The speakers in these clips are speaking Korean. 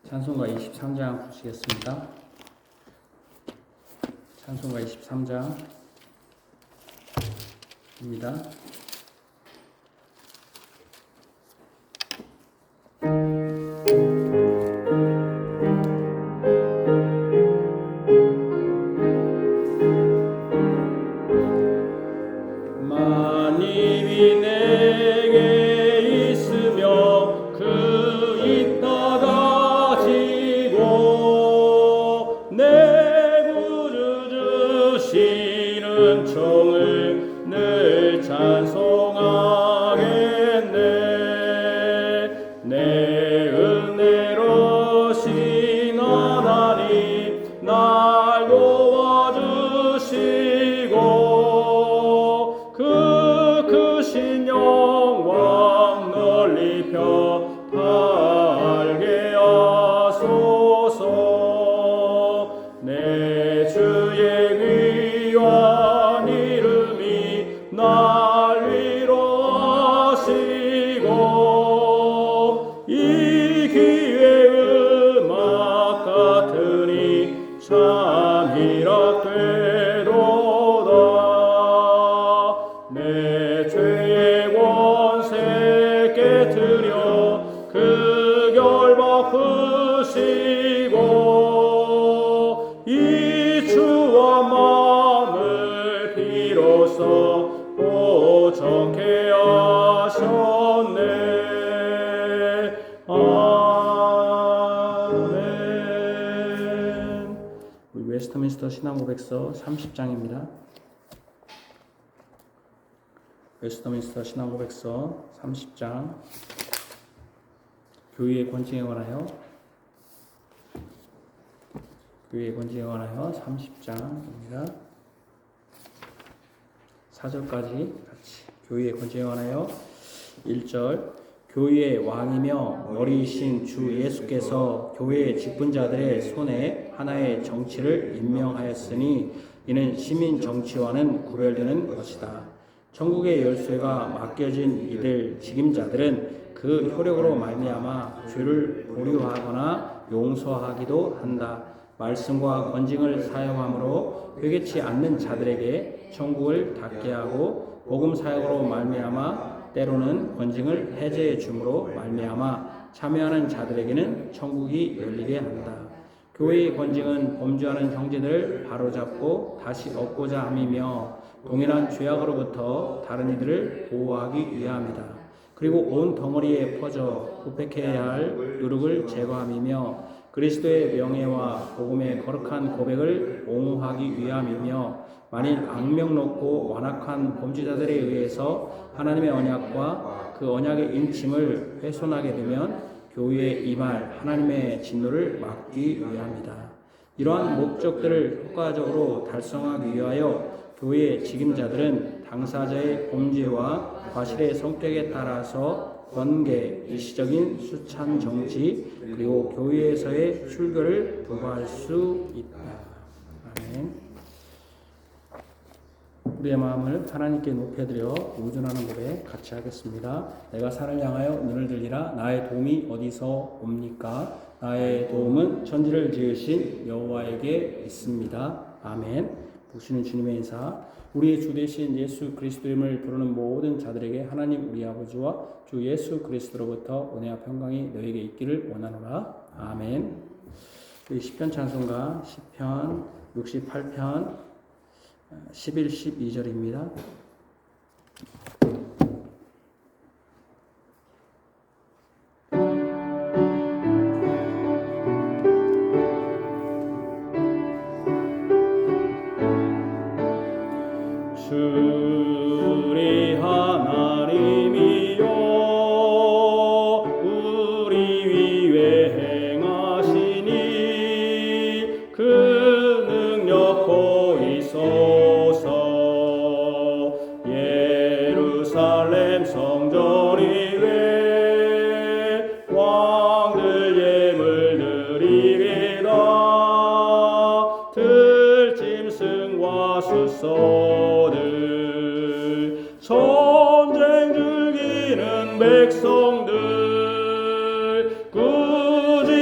찬송가 23장 부르시겠습니다. 찬송가 23장입니다. 만입이 내게 있으며 그 입 닫아지고 내 구주 주시는 총을 늘 찬송하겠네. 내 은혜로신 하나님 날 도와주시고 그 크신 영광 널리 펴팔게 하소서. 내 주의 귀한 이름이 날 위로하시고 이 귀의 음악 같으니 참 희락되도다. 내 죄의 권세 깨트려 그 결박 푸시고 이 추한 마음을 비로소 보정케 하셨네. 아멘. 우리 웨스트민스터 신앙고백서 30장입니다. 웨스트민스터 신앙고백서 30장, 교회의 권징에 관하여 30장입니다. 4절까지 같이 교회의 권징에 관하여 1절. 교회의 왕이며 머리이신 주 예수께서 교회의 직분자들의 손에 하나의 정치를 임명하였으니 이는 시민 정치와는 구별되는 것이다. 천국의 열쇠가 맡겨진 이들 직임자들은 그 효력으로 말미암아 죄를 보류하거나 용서하기도 한다. 말씀과 권징을 사용함으로 회개치 않는 자들에게 천국을 닫게 하고 복음 사역으로 말미암아 때로는 권징을 해제해 줌으로 말미암아 참여하는 자들에게는 천국이 열리게 한다. 교회의 권징은 범죄하는 형제들을 바로잡고 다시 얻고자 함이며 동일한 죄악으로부터 다른 이들을 보호하기 위함이다. 그리고 온 덩어리에 퍼져 부패해야 할 누룩을 제거함이며 그리스도의 명예와 복음의 거룩한 고백을 옹호하기 위함이며 만일 악명 높고 완악한 범죄자들에 의해서 하나님의 언약과 그 언약의 인침을 훼손하게 되면 교회에 임할 하나님의 진노를 막기 위함이다. 이러한 목적들을 효과적으로 달성하기 위하여 교회의 직임자들은 당사자의 범죄와 과실의 성격에 따라서 번개, 일시적인 수찬 정치, 그리고 교회에서의 출교를 두고할 수 있다. 아멘. 우리의 마음을 하나님께 높여드려 우준하는 고백 같이 하겠습니다. 내가 산을 향하여 눈을 들리라. 나의 도움이 어디서 옵니까? 나의 도움은 천지를 지으신 여호와에게 있습니다. 아멘. 보시는 주님의 인사. 우리의 주 되신 예수 그리스도임을 부르는 모든 자들에게 하나님 우리 아버지와 주 예수 그리스도로부터 은혜와 평강이 너에게 있기를 원하노라. 아멘. 시편 찬송가 시편 68편 11, 12절입니다. 주리 하나님이여 우리 위에 행하시니 그 능력 보이소서. 예루살렘 성전 위에 왕들 예물 드리리다. 들짐승과 숫소들 전쟁 즐기는 백성들 굳이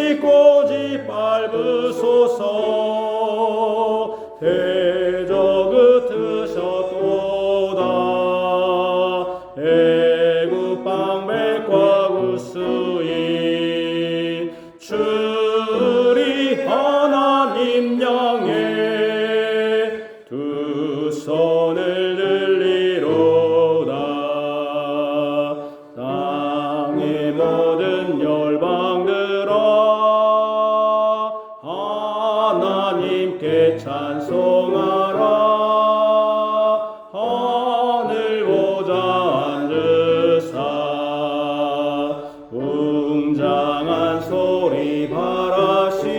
영원히 바라신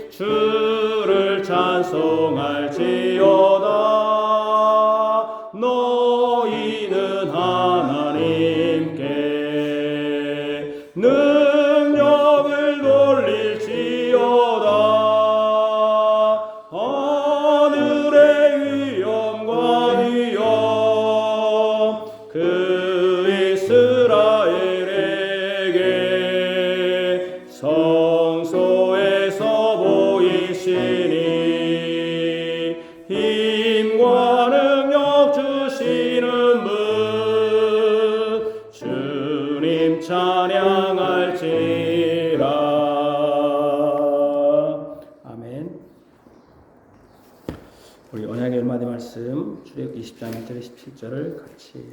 주를 찬송할지어다. 너희는 하나님께 능력을 돌릴지어다. 하늘의 위엄과 위엄 그 이스라엘에게 성소에서 보이시니 힘과 능력 주시는 분 주님 찬양할지라. 아멘. 우리 언약의 얼마디 말씀 출애굽기 20장 1절 17절을 같이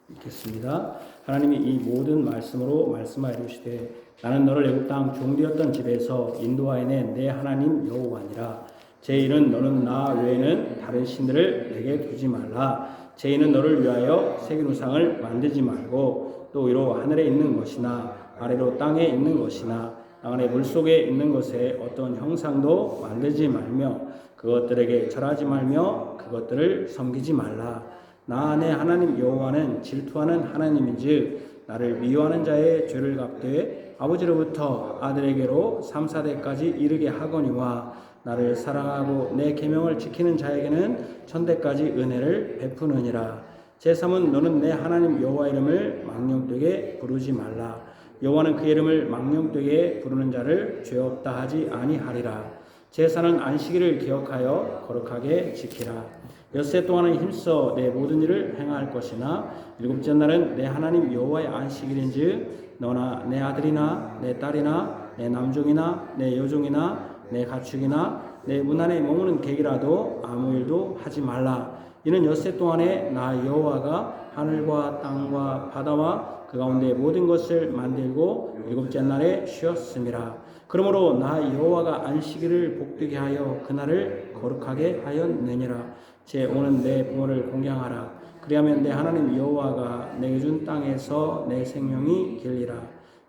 읽겠습니다. 하나님이 이 모든 말씀으로 말씀하여 이르시되 나는 너를 애굽 땅 종되었던 집에서 인도하여낸 내 하나님 여호와니라. 제1은 너는 나 외에는 다른 신들을 내게 두지 말라. 제2는 너를 위하여 새긴 우상을 만들지 말고 또 위로 하늘에 있는 것이나 아래로 땅에 있는 것이나 땅 안에 물속에 있는 것에 어떤 형상도 만들지 말며 그것들에게 절하지 말며 그것들을 섬기지 말라. 나 내 하나님 여호와는 질투하는 하나님인즉 나를 미워하는 자의 죄를 갚되 아버지로부터 아들에게로 3, 4대까지 이르게 하거니와 나를 사랑하고 내 계명을 지키는 자에게는 천대까지 은혜를 베푸느니라. 제3은 너는 내 하나님 여호와 이름을 망령되게 부르지 말라. 여호와는 그 이름을 망령되게 부르는 자를 죄 없다 하지 아니하리라. 제4는 안식일을 기억하여 거룩하게 지키라. 엿새 동안은 힘써 내 모든 일을 행할 것이나 일곱째 날은 내 하나님 여호와의 안식일인즉 너나 내 아들이나 내 딸이나 내 남종이나 내 여종이나 내 가축이나 내 문 안에 머무는 객이라도 아무 일도 하지 말라. 이는 엿새 동안에 나 여호와가 하늘과 땅과 바다와 그 가운데 모든 것을 만들고 일곱째 날에 쉬었음이라. 그러므로 나 여호와가 안식일을 복되게 하여 그날을 거룩하게 하였느니라. 제5는 내 부모를 공경하라. 그리하면 내 하나님 여호와가 내게 준 땅에서 내 생명이 길리라.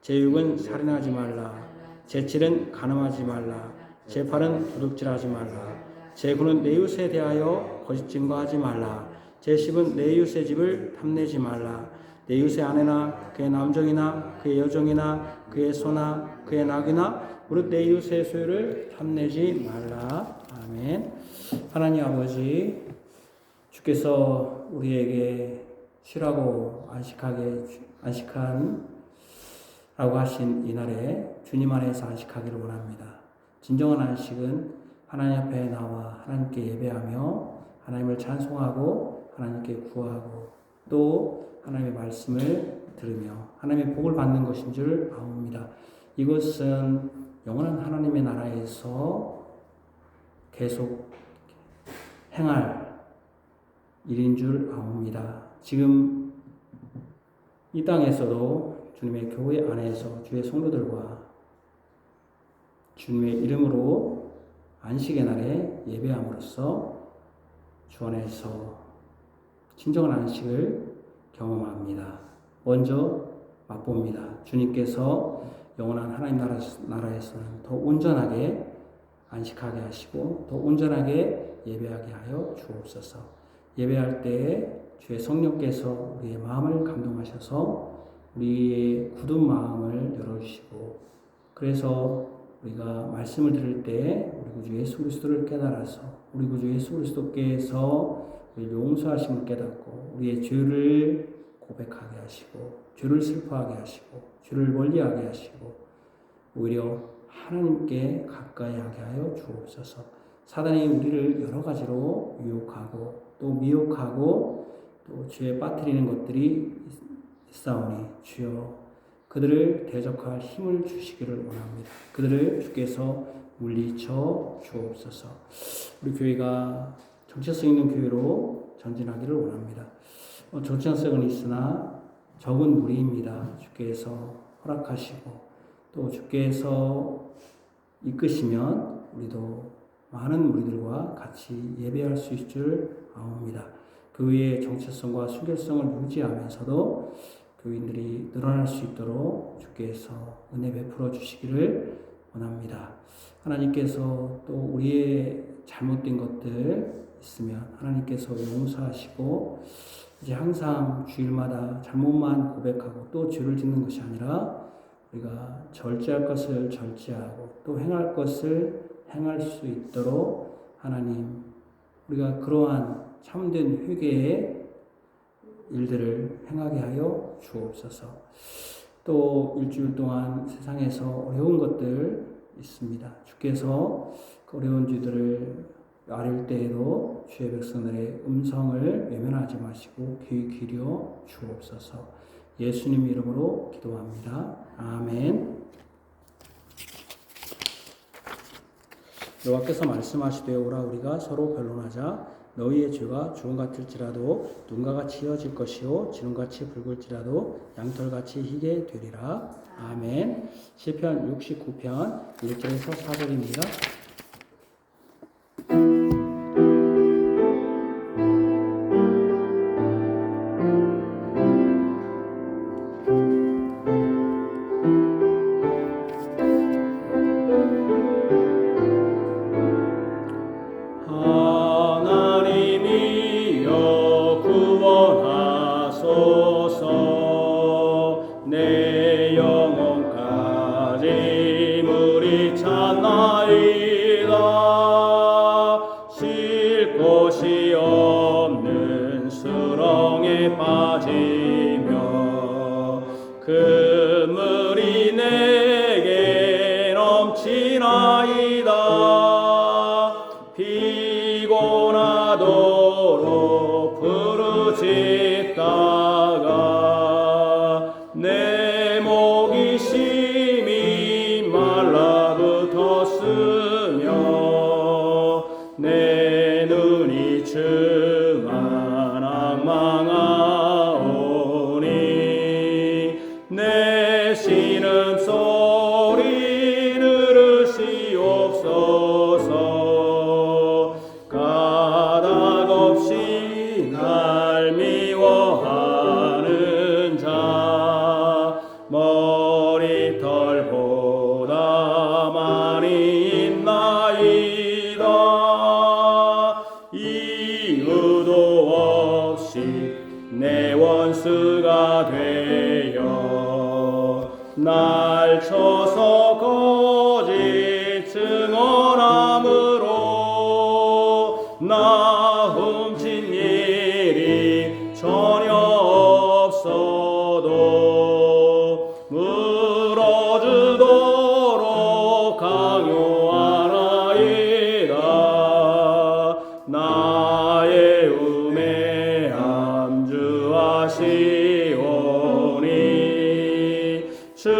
제6은 살인하지 말라. 제7은 간음하지 말라. 제8은 도둑질하지 말라. 제9는 내 이웃에 대하여 거짓 증거하지 말라. 제10은 내 이웃의 집을 탐내지 말라. 내 이웃의 아내나 그의 남종이나 그의 여종이나 그의 소나 그의 낙이나 무릇 내 이웃의 소유를 탐내지 말라. 아멘. 하나님 아버지, 주께서 우리에게 쉬라고 안식하라고 하신 이날에 주님 안에서 안식하기를 원합니다. 진정한 안식은 하나님 앞에 나와 하나님께 예배하며 하나님을 찬송하고 하나님께 구하고 또 하나님의 말씀을 들으며 하나님의 복을 받는 것인 줄 아옵니다. 이것은 영원한 하나님의 나라에서 계속 행할 일인 줄 아옵니다. 지금 이 땅에서도 주님의 교회 안에서 주의 성도들과 주님의 이름으로 안식의 날에 예배함으로써 주 안에서 진정한 안식을 경험합니다. 먼저 맛봅니다. 주님께서 영원한 하나님 나라에서는 더 온전하게 안식하게 하시고 더 온전하게 예배하게 하여 주옵소서. 예배할 때에 주의 성령께서 우리의 마음을 감동하셔서 우리의 굳은 마음을 열어주시고 그래서 우리가 말씀을 들을 때 우리 구주 예수 그리스도를 깨달아서 우리 구주 예수 그리스도께서 우리 용서하심을 깨닫고 우리의 죄를 고백하게 하시고 죄를 슬퍼하게 하시고 죄를 멀리하게 하시고 오히려 하나님께 가까이 하게 하여 주옵소서. 사단이 우리를 여러 가지로 유혹하고 또 미혹하고 또 죄에 빠뜨리는 것들이 있사오니 주여 그들을 대적할 힘을 주시기를 원합니다. 그들을 주께서 물리쳐 주옵소서. 우리 교회가 정체성 있는 교회로 전진하기를 원합니다. 정체성은 있으나 적은 무리입니다. 주께서 허락하시고 또 주께서 이끄시면 우리도 많은 무리들과 같이 예배할 수 있을 줄 아옵니다. 교회의 정체성과 순결성을 유지하면서도 교인들이 늘어날 수 있도록 주께서 은혜 베풀어 주시기를 원합니다. 하나님께서 또 우리의 잘못된 것들 있으면 하나님께서 용서하시고 이제 항상 주일마다 잘못만 고백하고 또 죄를 짓는 것이 아니라 우리가 절제할 것을 절제하고 또 행할 것을 행할 수 있도록 하나님 우리가 그러한 참된 회개의 일들을 행하게 하여 주옵소서. 또 일주일 동안 세상에서 어려운 것들 있습니다. 주께서 그 어려운 주들을 아릴 때에도 주의 백성들의 음성을 외면하지 마시고 귀 기울여 주옵소서. 예수님 이름으로 기도합니다. 아멘. 여호와께서 말씀하시되 오라 우리가 서로 변론하자. 너희의 죄가 주홍 같을지라도 눈과 같이 이어질 것이요 지름같이 붉을지라도 양털같이 희게 되리라. 아멘. 시편 69편 1절에서 4절입니다. 내 영혼까지 물이 찼나이다. 쉴 곳이 없는 수렁에 빠지며 그 물이 내게 넘치나이다. 피곤하도록 부르짖다가 내 목이 심히 말라붙었으며 내 눈이 증한 악망하오니 내 신음소리 들으시옵소서. 까닭없이 날 미워하는 자 머리털보다 많이 있나이다. 이유도 없이 내 원수가 되어 날 쳐서 거짓 증언함으로 나 훔친 일이 전혀 없어도 물어주도록 강요하나이다. 나의 우매함 주 아시오니 주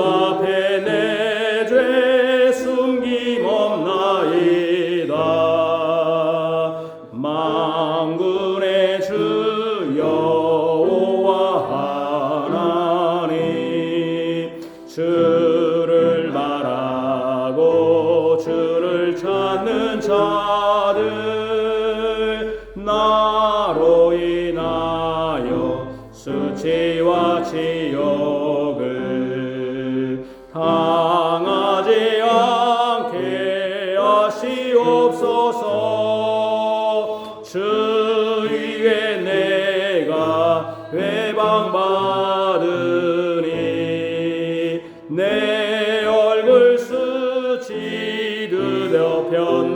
앞에 내 죄 숨김없나이다. 만군의 주 여호와 하나님 주를 바라고 주를 찾는 자들 나로 인하여 수치와 지옥을 당하지 않게 하시옵소서. 주 위에 내가 회방받으니 내 얼굴 수치 드럽혔나이다.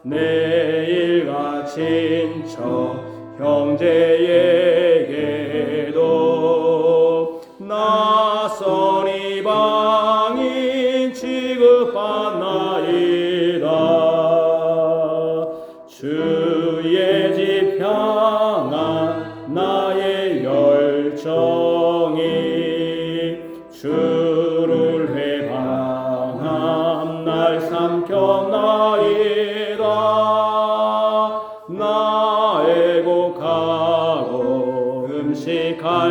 내 일가 친척 형제에게도 낯선 이방인 취급받나이다. 주의 집 향한 나의 열정이 주를 회방함 날 삼켰나이다. 나의 곡하고 음식할지라도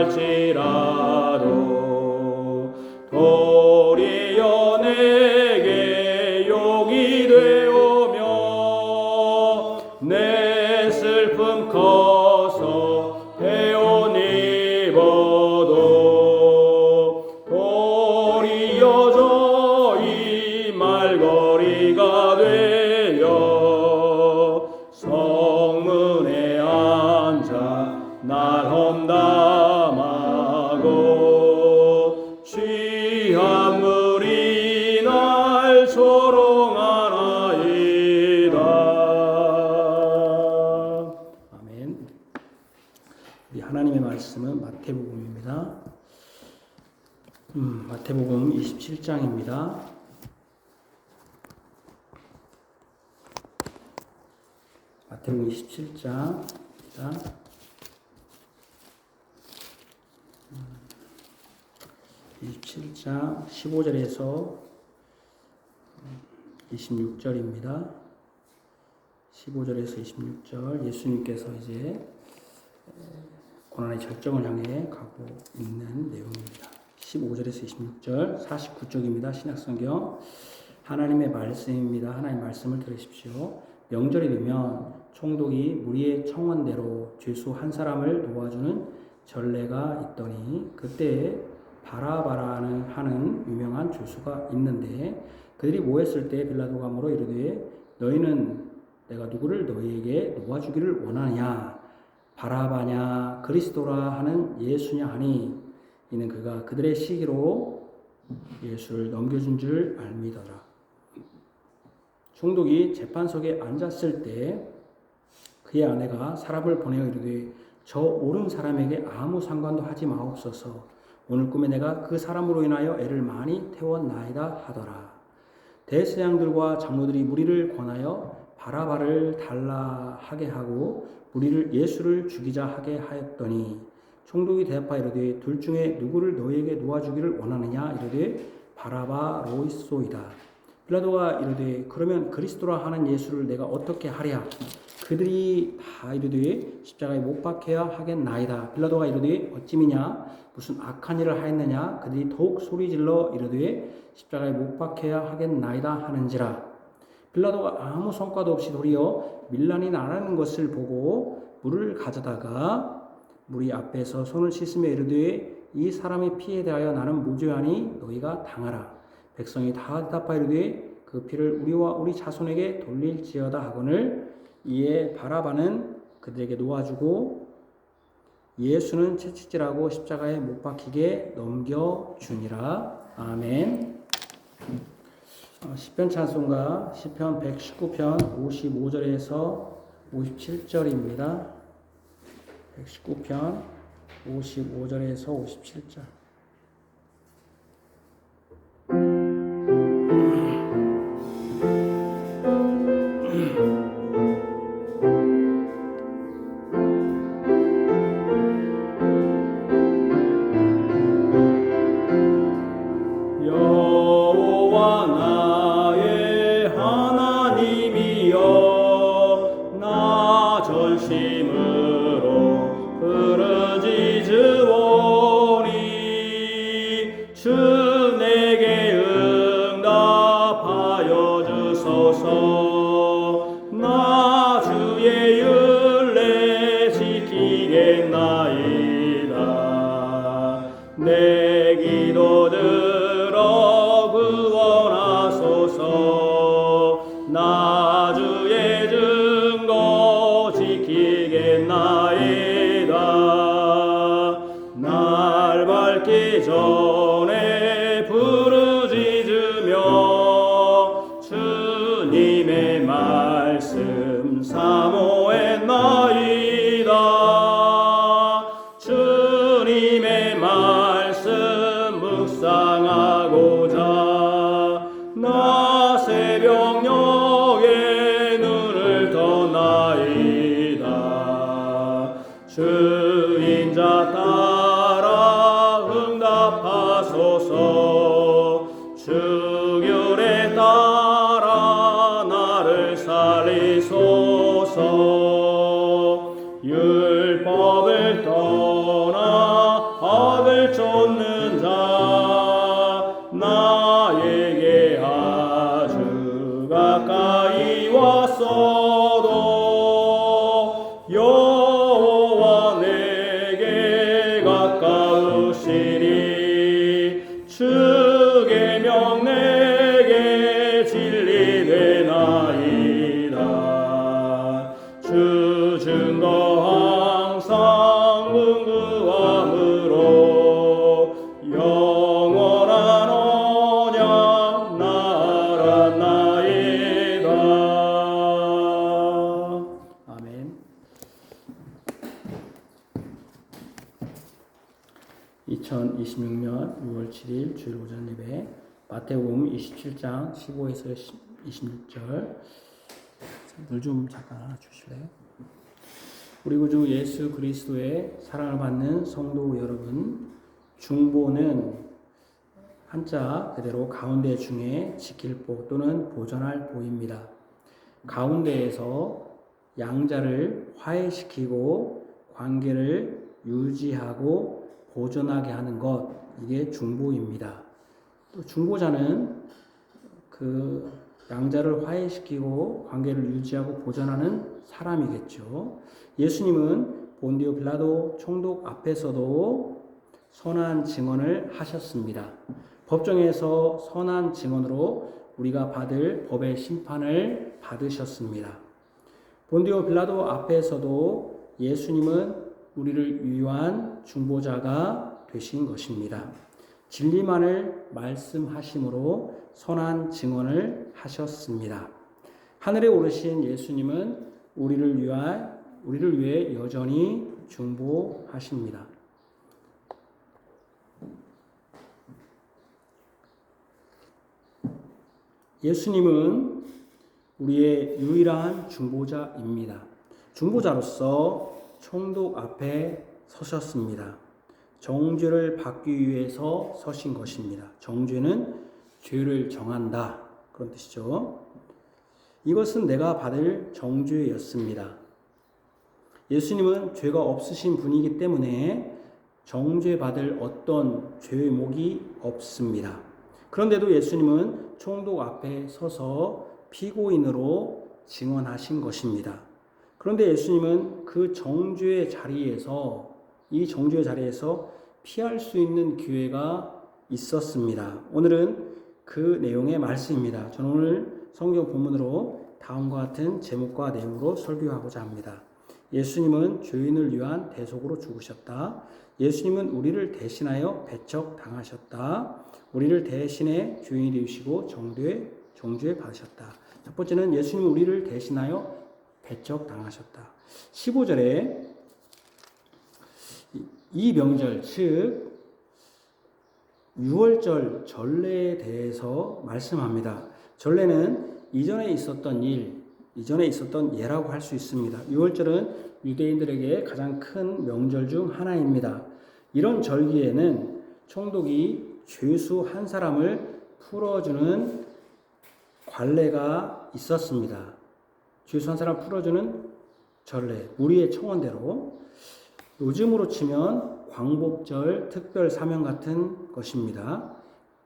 도리어 내게 욕이 되오며 내 슬픔 커서 말씀은 마태복음입니다. 마태복음 27장입니다. 마태복음 27장입니다. 27장 15절에서 26절입니다. 15절에서 26절 예수님께서 이제 고난의 절정을 향해 가고 있는 내용입니다. 15절에서 26절 49쪽입니다. 신약성경 하나님의 말씀입니다. 하나님 말씀을 들으십시오. 명절이 되면 총독이 무리의 청원대로 죄수 한 사람을 놓아주는 전례가 있더니 그때 바라바라는 하는 유명한 죄수가 있는데 그들이 모였을 때 빌라도가 물어 이르되 너희는 내가 누구를 너희에게 놓아주기를 원하냐 바라바냐 그리스도라 하는 예수냐 하니 이는 그가 그들의 시기로 예수를 넘겨준 줄 알미더라. 총독이 재판석에 앉았을 때 그의 아내가 사람을 보내어 이르되 저 옳은 사람에게 아무 상관도 하지 마옵소서. 오늘 꿈에 내가 그 사람으로 인하여 애를 많이 태웠나이다 하더라. 대제사장들과 장로들이 무리를 권하여 바라바를 달라 하게 하고 무리를 예수를 죽이자 하게 하였더니 총독이 대답하여 이르되 둘 중에 누구를 너희에게 놓아주기를 원하느냐 이르되 바라바로이소이다. 빌라도가 이르되 그러면 그리스도라 하는 예수를 내가 어떻게 하랴? 그들이 다 이르되 십자가에 못 박혀야 하겠나이다. 빌라도가 이르되 어찌미냐 무슨 악한 일을 하였느냐? 그들이 더욱 소리질러 이르되 십자가에 못 박혀야 하겠나이다 하는지라. 빌라도가 아무 성과도 없이 도리어 밀란이 나라는 것을 보고 물을 가져다가 무리 앞에서 손을 씻으며 이르되 이 사람의 피에 대하여 나는 무죄하니 너희가 당하라. 백성이 다 대답하여 이르되 그 피를 우리와 우리 자손에게 돌릴지어다 하거늘 이에 바라바는 그들에게 놓아주고 예수는 채찍질하고 십자가에 못 박히게 넘겨주니라. 아멘. 시편 찬송가 시편 119편 55절에서 57절입니다. 119편 55절에서 57절. 내 기도 들어 구원하소서. 나 주의 증거 지키겠나이다. 날 밝기 전에 부르짖으며 주님의 말씀 사모했나이다. 주님의 말씀 묵상하고자 나 새벽녘에 눈을 떴나이다. 주인자 따라 응답하소서. 주결에 따라 나를 살리소서. 율법을 떠나 악을 쫓는 자 나에게 아주 가까이 왔어도 여호와 내게 가까우시니 주 계명 내게 진리 되나이다. 주 증거 항상 궁구함으로 영원한 언약 나라나이다. 아멘. 2026년 6월 7일 주일 오전 예배 마태복음 27장 15에서 26절 물 좀 잠깐 하나 주실래요? 우리 구주 예수 그리스도의 사랑을 받는 성도 여러분, 중보는 한자 그대로 가운데 중에 지킬 보 또는 보존할 보입니다. 가운데에서 양자를 화해시키고 관계를 유지하고 보존하게 하는 것, 이게 중보입니다. 또 중보자는 그 양자를 화해시키고 관계를 유지하고 보존하는 사람이겠죠. 예수님은 본디오 빌라도 총독 앞에서도 선한 증언을 하셨습니다. 법정에서 선한 증언으로 우리가 받을 법의 심판을 받으셨습니다. 본디오 빌라도 앞에서도 예수님은 우리를 위한 중보자가 되신 것입니다. 진리만을 말씀하심으로 선한 증언을 하셨습니다. 하늘에 오르신 예수님은 우리를 위해 여전히 중보하십니다. 예수님은 우리의 유일한 중보자입니다. 중보자로서 총독 앞에 서셨습니다. 정죄를 받기 위해서 서신 것입니다. 정죄는 죄를 정한다, 그런 뜻이죠. 이것은 내가 받을 정죄였습니다. 예수님은 죄가 없으신 분이기 때문에 정죄받을 어떤 죄목이 없습니다. 그런데도 예수님은 총독 앞에 서서 피고인으로 증언하신 것입니다. 그런데 예수님은 그 정죄의 자리에서, 이 정죄의 자리에서 피할 수 있는 기회가 있었습니다. 오늘은 그 내용의 말씀입니다. 저는 오늘 성경 본문으로 다음과 같은 제목과 내용으로 설교하고자 합니다. 예수님은 죄인을 위한 대속으로 죽으셨다. 예수님은 우리를 대신하여 배척당하셨다. 우리를 대신해 죄인이 되시고 정죄 받으셨다. 첫 번째는 예수님은 우리를 대신하여 배척당하셨다. 15절에 이 명절, 즉 6월절 전례에 대해서 말씀합니다. 전례는 이전에 있었던 일, 이전에 있었던 예라고 할 수 있습니다. 6월절은 유대인들에게 가장 큰 명절 중 하나입니다. 이런 절기에는 총독이 죄수 한 사람을 풀어주는 관례가 있었습니다. 죄수 한 사람 풀어주는 전례, 우리의 청원대로 요즘으로 치면 광복절, 특별 사명 같은 것입니다.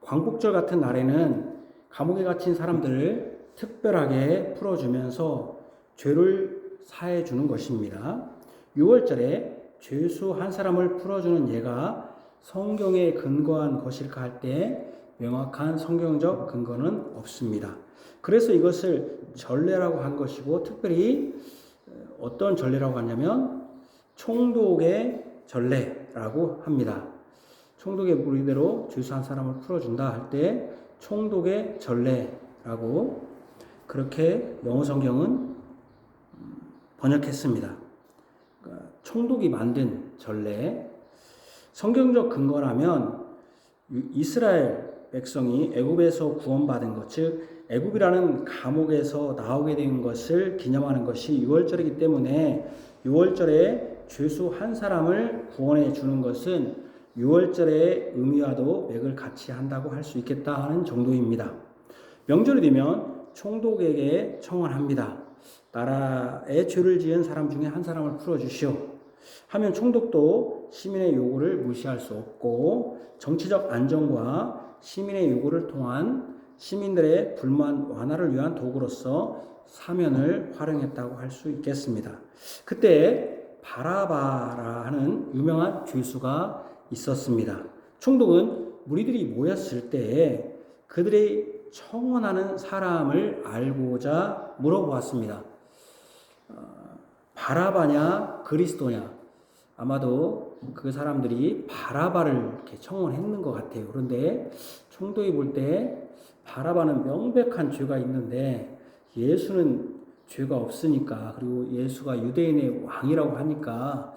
광복절 같은 날에는 감옥에 갇힌 사람들을 특별하게 풀어주면서 죄를 사해 주는 것입니다. 6월절에 죄수 한 사람을 풀어주는 예가 성경에 근거한 것일까 할 때 명확한 성경적 근거는 없습니다. 그래서 이것을 전례라고 한 것이고, 특별히 어떤 전례라고 하냐면 총독의 전례라고 합니다. 총독의 무리대로 죄수 한 사람을 풀어준다 할 때 총독의 전례라고 그렇게 영어 성경은 번역했습니다. 그러니까 총독이 만든 전례. 성경적 근거라면 이스라엘 백성이 애굽에서 구원받은 것, 즉 애굽이라는 감옥에서 나오게 된 것을 기념하는 것이 6월절이기 때문에 6월절에 죄수 한 사람을 구원해 주는 것은 6월절의 의미와도 맥을 같이 한다고 할 수 있겠다 하는 정도입니다. 명절이 되면 총독에게 청원합니다. 나라에 죄를 지은 사람 중에 한 사람을 풀어주시오 하면 총독도 시민의 요구를 무시할 수 없고 정치적 안정과 시민의 요구를 통한 시민들의 불만 완화를 위한 도구로서 사면을 활용했다고 할 수 있겠습니다. 그때 바라바라 하는 유명한 죄수가 있었습니다. 총독은 무리들이 모였을 때 그들이 청원하는 사람을 알고자 물어보았습니다. 바라바냐 그리스도냐? 아마도 그 사람들이 바라바를 이렇게 청원했는 것 같아요. 그런데 총독이 볼 때 바라바는 명백한 죄가 있는데 예수는 죄가 없으니까, 그리고 예수가 유대인의 왕이라고 하니까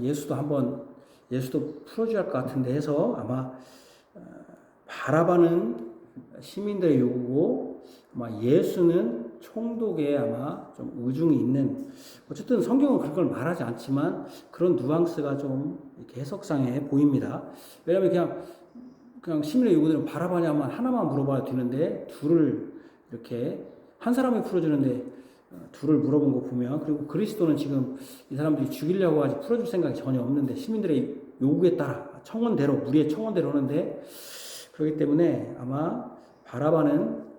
예수도 한번 예수도 풀어줘야 할 것 같은데 해서 아마 바라바는 시민들의 요구고 아마 예수는 총독에 아마 좀 의중이 있는, 어쨌든 성경은 그런 걸 말하지 않지만 그런 뉘앙스가 좀 이렇게 해석상에 보입니다. 왜냐하면 그냥 시민의 요구들은 바라바냐만 하나만 물어봐야 되는데 둘을 이렇게 한 사람이 풀어주는데 둘을 물어본 거 보면, 그리고 그리스도는 지금 이 사람들이 죽이려고 하지 풀어줄 생각이 전혀 없는데 시민들의 요구에 따라 청원대로, 무리의 청원대로 하는데, 그렇기 때문에 아마 바라바는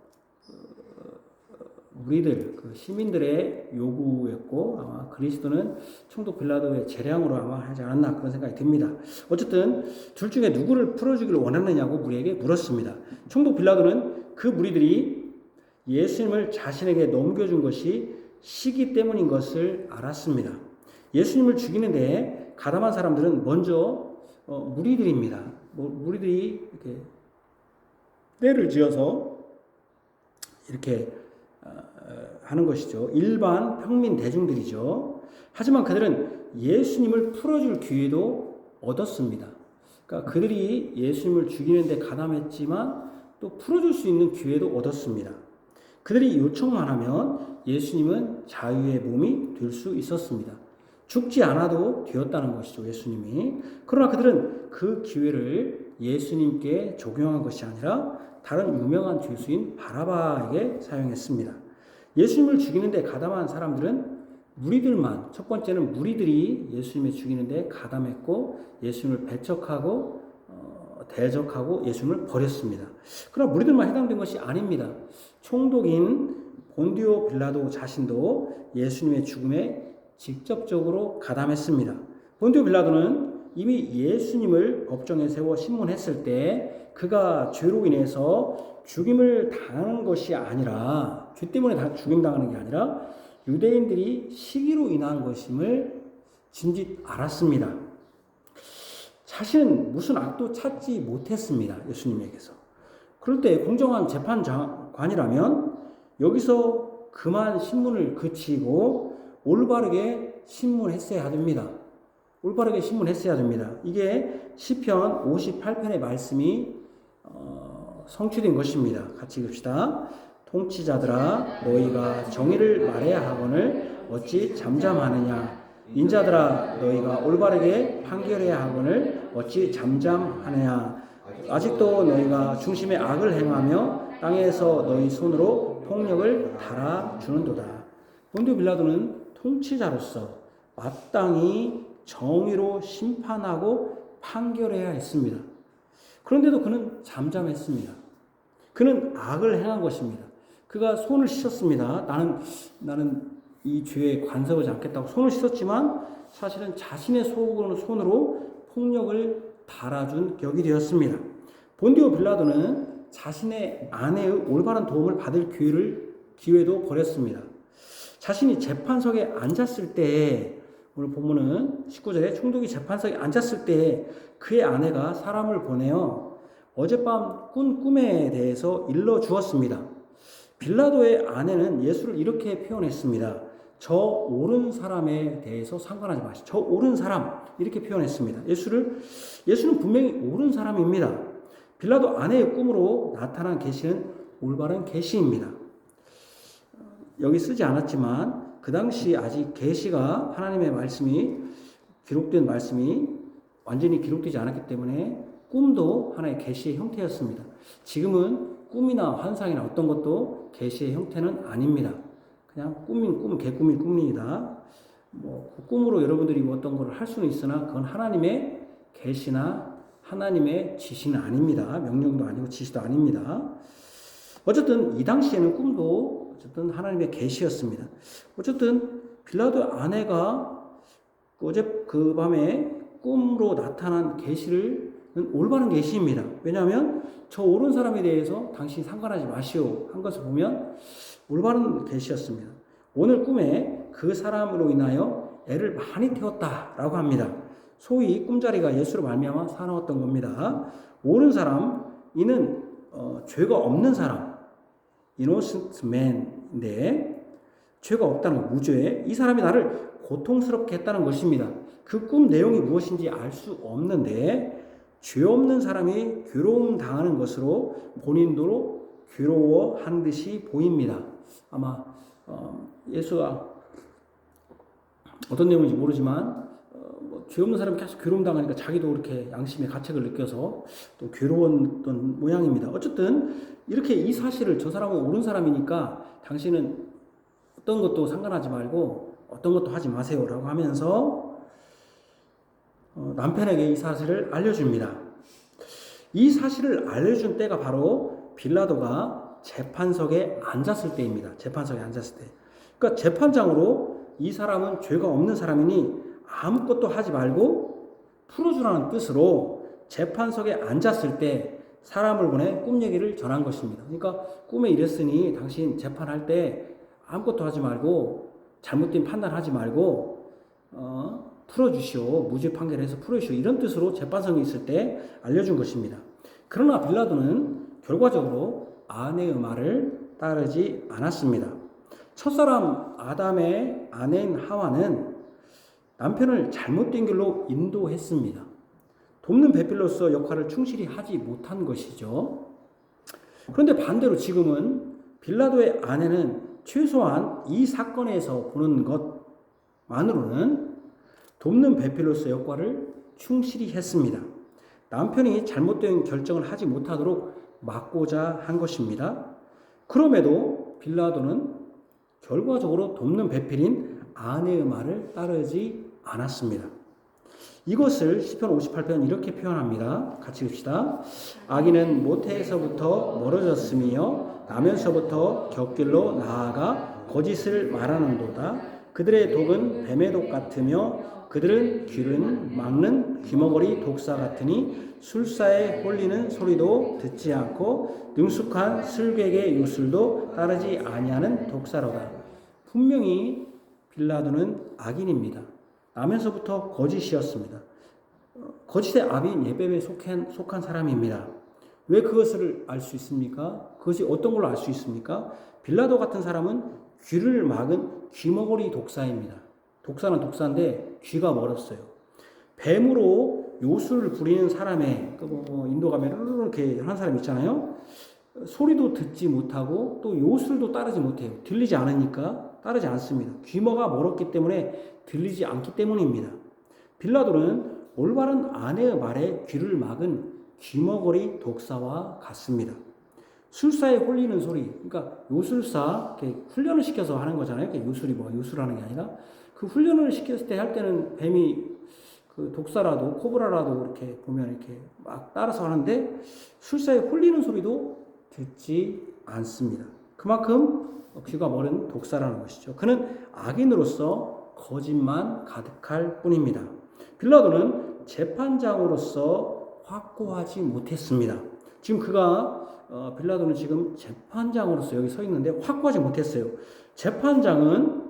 우리들 그 시민들의 요구였고 아마 그리스도는 총독 빌라도의 재량으로 아마 하지 않았나 그런 생각이 듭니다. 어쨌든 둘 중에 누구를 풀어주기를 원하느냐고 무리에게 물었습니다. 총독 빌라도는 그 무리들이 예수님을 자신에게 넘겨준 것이 시기 때문인 것을 알았습니다. 예수님을 죽이는데 가담한 사람들은 먼저 무리들입니다. 무리들이 이렇게 때를 지어서 이렇게 하는 것이죠. 일반 평민 대중들이죠. 하지만 그들은 예수님을 풀어줄 기회도 얻었습니다. 그러니까 그들이 예수님을 죽이는데 가담했지만 또 풀어줄 수 있는 기회도 얻었습니다. 그들이 요청만 하면 예수님은 자유의 몸이 될 수 있었습니다. 죽지 않아도 되었다는 것이죠, 예수님이. 그러나 그들은 그 기회를 예수님께 적용한 것이 아니라 다른 유명한 죄수인 바라바에게 사용했습니다. 예수님을 죽이는데 가담한 사람들은 무리들만, 첫 번째는 무리들이 예수님을 죽이는데 가담했고 예수님을 배척하고 대적하고 예수님을 버렸습니다. 그러나 무리들만 해당된 것이 아닙니다. 총독인 본디오 빌라도 자신도 예수님의 죽음에 직접적으로 가담했습니다. 본디오 빌라도는 이미 예수님을 법정에 세워 신문했을 때 그가 죄로 인해서 죽임을 당하는 것이 아니라, 죄 때문에 죽임당하는 게 아니라 유대인들이 시기로 인한 것임을 짐짓 알았습니다. 자신은 무슨 악도 찾지 못했습니다. 예수님에게서. 그럴 때 공정한 재판관이라면 여기서 그만 신문을 그치고 올바르게 신문했어야 됩니다. 올바르게 신문했어야 됩니다. 이게 시편 58편의 말씀이 성취된 것입니다. 같이 읽읍시다. 통치자들아 너희가 정의를 말해야 하거늘 어찌 잠잠하느냐. 인자들아 너희가 올바르게 판결해야 하거늘 어찌 잠잠하느냐. 아직도 너희가 중심에 악을 행하며 땅에서 너희 손으로 폭력을 달아주는도다. 본디오 빌라도는 통치자로서 마땅히 정의로 심판하고 판결해야 했습니다. 그런데도 그는 잠잠했습니다. 그는 악을 행한 것입니다. 그가 손을 씻었습니다. 나는 이 죄에 관섭하지 않겠다고 손을 씻었지만 사실은 자신의 손으로 폭력을 달아준 격이 되었습니다. 본디오 빌라도는 자신의 아내의 올바른 도움을 받을 기회도 버렸습니다. 자신이 재판석에 앉았을 때, 오늘 본문은 19절에 총독이 재판석에 앉았을 때 그의 아내가 사람을 보내어 어젯밤 꾼 꿈에 대해서 일러주었습니다. 빌라도의 아내는 예수를 이렇게 표현했습니다. 저 옳은 사람에 대해서 상관하지 마시오. 저 옳은 사람, 이렇게 표현했습니다. 예수는 분명히 옳은 사람입니다. 빌라도 아내의 꿈으로 나타난 계시는 올바른 계시입니다. 여기 쓰지 않았지만 그 당시 아직 계시가, 하나님의 말씀이 기록된 말씀이 완전히 기록되지 않았기 때문에 꿈도 하나의 계시의 형태였습니다. 지금은 꿈이나 환상이나 어떤 것도 계시의 형태는 아닙니다. 그냥 꿈인 꿈, 개꿈인 꿈입니다. 그 꿈으로 여러분들이 어떤 걸 할 수는 있으나 그건 하나님의 계시나 하나님의 지시는 아닙니다. 명령도 아니고 지시도 아닙니다. 어쨌든 이 당시에는 꿈도 어쨌든 하나님의 계시였습니다. 어쨌든 빌라도 아내가 어제 그 밤에 꿈으로 나타난 계시는 올바른 계시입니다. 왜냐하면 저 옳은 사람에 대해서 당신이 상관하지 마시오 한 것을 보면 올바른 계시였습니다. 오늘 꿈에 그 사람으로 인하여 애를 많이 태웠다라고 합니다. 소위 꿈자리가 예수로 말미암아 사나웠던 겁니다. 옳은 사람, 이는 죄가 없는 사람, innocent man인데 죄가 없다는 거, 무죄. 이 사람이 나를 고통스럽게 했다는 것입니다. 그 꿈 내용이 무엇인지 알 수 없는데 죄 없는 사람이 괴로움 당하는 것으로 본인도 괴로워한 듯이 보입니다. 아마 예수가 어떤 내용인지 모르지만 죄 없는 사람이 계속 괴로움 당하니까 자기도 그렇게 양심의 가책을 느껴서 또 괴로웠던 모양입니다. 어쨌든 이렇게 이 사실을 저 사람은 옳은 사람이니까 당신은 어떤 것도 상관하지 말고 어떤 것도 하지 마세요라고 하면서 남편에게 이 사실을 알려줍니다. 이 사실을 알려준 때가 바로 빌라도가 재판석에 앉았을 때입니다. 재판석에 앉았을 때. 그러니까 재판장으로 이 사람은 죄가 없는 사람이니 아무것도 하지 말고 풀어주라는 뜻으로 재판석에 앉았을 때 사람을 보내 꿈 얘기를 전한 것입니다. 그러니까 꿈에 이랬으니 당신 재판할 때 아무것도 하지 말고 잘못된 판단하지 말고 풀어주시오. 무죄 판결해서 풀어주시오. 이런 뜻으로 재판석에 있을 때 알려준 것입니다. 그러나 빌라도는 결과적으로 아내의 말을 따르지 않았습니다. 첫사람 아담의 아내인 하와는 남편을 잘못된 길로 인도했습니다. 돕는 배필로서 역할을 충실히 하지 못한 것이죠. 그런데 반대로 지금은 빌라도의 아내는 최소한 이 사건에서 보는 것만으로는 돕는 배필로서 역할을 충실히 했습니다. 남편이 잘못된 결정을 하지 못하도록 막고자 한 것입니다. 그럼에도 빌라도는 결과적으로 돕는 배필인 아내의 말을 따르지 않았습니다. 이것을 시편 58편 이렇게 표현합니다. 같이 읽읍시다. 악인은 모태에서부터 멀어졌으며 나면서부터 곁길로 나아가 거짓을 말하는도다. 그들의 독은 뱀의 독 같으며 그들은 귀를 막는 귀머거리 독사 같으니 술사에 홀리는 소리도 듣지 않고 능숙한 술객의 요술도 따르지 아니하는 독사로다. 분명히 빌라도는 악인입니다. 나면서부터 거짓이었습니다. 거짓의 아비인 예뱀에 속한 사람입니다. 왜 그것을 알 수 있습니까? 그것이 어떤 걸로 알 수 있습니까? 빌라도 같은 사람은 귀를 막은 귀머거리 독사입니다. 독사는 독사인데 귀가 멀었어요. 뱀으로 요술을 부리는 사람의 인도 가면 이렇게 하는 사람 있잖아요. 소리도 듣지 못하고 또 요술도 따르지 못해요. 들리지 않으니까 따르지 않습니다. 귀머가 멀었기 때문에 들리지 않기 때문입니다. 빌라도는 올바른 아내의 말에 귀를 막은 귀머거리 독사와 같습니다. 술사에 홀리는 소리, 그러니까 요술사 훈련을 시켜서 하는 거잖아요. 요술이 요술하는 게 아니라 그 훈련을 시켰을 때 할 때는 뱀이 그 독사라도 코브라라도 이렇게 보면 이렇게 막 따라서 하는데 술사에 홀리는 소리도 듣지 않습니다. 그만큼 귀가 멀은 독사라는 것이죠. 그는 악인으로서 거짓만 가득할 뿐입니다. 빌라도는 재판장으로서 확고하지 못했습니다. 지금 빌라도는 지금 재판장으로서 여기 서 있는데 확고하지 못했어요. 재판장은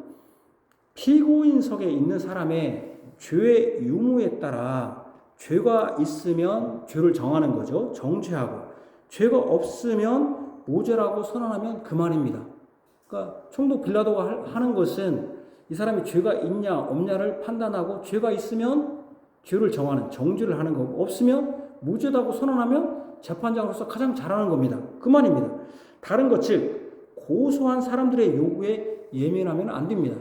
피고인석에 있는 사람의 죄의 유무에 따라 죄가 있으면 죄를 정하는 거죠. 정죄하고 죄가 없으면 무죄라고 선언하면 그만입니다. 그러니까 총독 빌라도가 하는 것은 이 사람이 죄가 있냐 없냐를 판단하고 죄가 있으면 죄를 정하는 정죄를 하는 거고 없으면 무죄다고 선언하면 재판장으로서 가장 잘하는 겁니다. 그만입니다. 다른 것 즉 고소한 사람들의 요구에 예민하면 안 됩니다.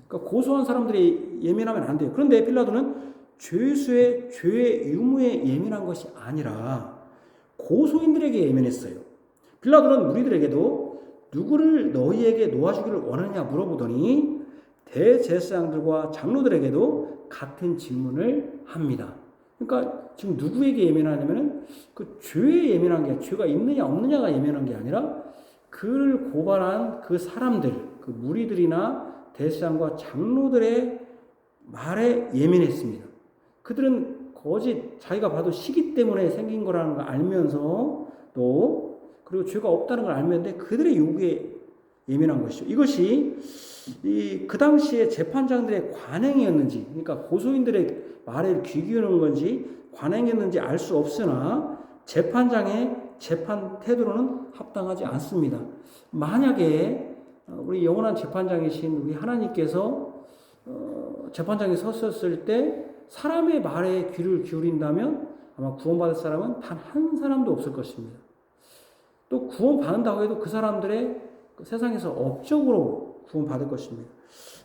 그러니까 고소한 사람들이 예민하면 안 돼요. 그런데 빌라도는 죄수의 죄의 유무에 예민한 것이 아니라 고소인들에게 예민했어요. 빌라도는 무리들에게도 누구를 너희에게 놓아주기를 원하느냐 물어보더니 대제사장들과 장로들에게도 같은 질문을 합니다. 그러니까 지금 누구에게 예민하냐면은 그 죄에 예민한 게 죄가 있느냐 없느냐가 예민한 게 아니라 그를 고발한 그 사람들, 그 무리들이나 대제사장과 장로들의 말에 예민했습니다. 그들은 거짓, 자기가 봐도 시기 때문에 생긴 거라는 걸 알면서 또 그리고 죄가 없다는 걸 알면서 그들의 요구에 예민한 것이죠. 이것이 그 당시에 재판장들의 관행이었는지, 그러니까 고소인들의 말에 귀 기울이는 건지 관행이었는지 알 수 없으나 재판장의 재판 태도로는 합당하지 않습니다. 만약에 우리 영원한 재판장이신 우리 하나님께서 재판장에 섰었을 때 사람의 말에 귀를 기울인다면 아마 구원받을 사람은 단 한 사람도 없을 것입니다. 또 구원받는다고 해도 그 사람들의 세상에서 업적으로 구원받을 것입니다.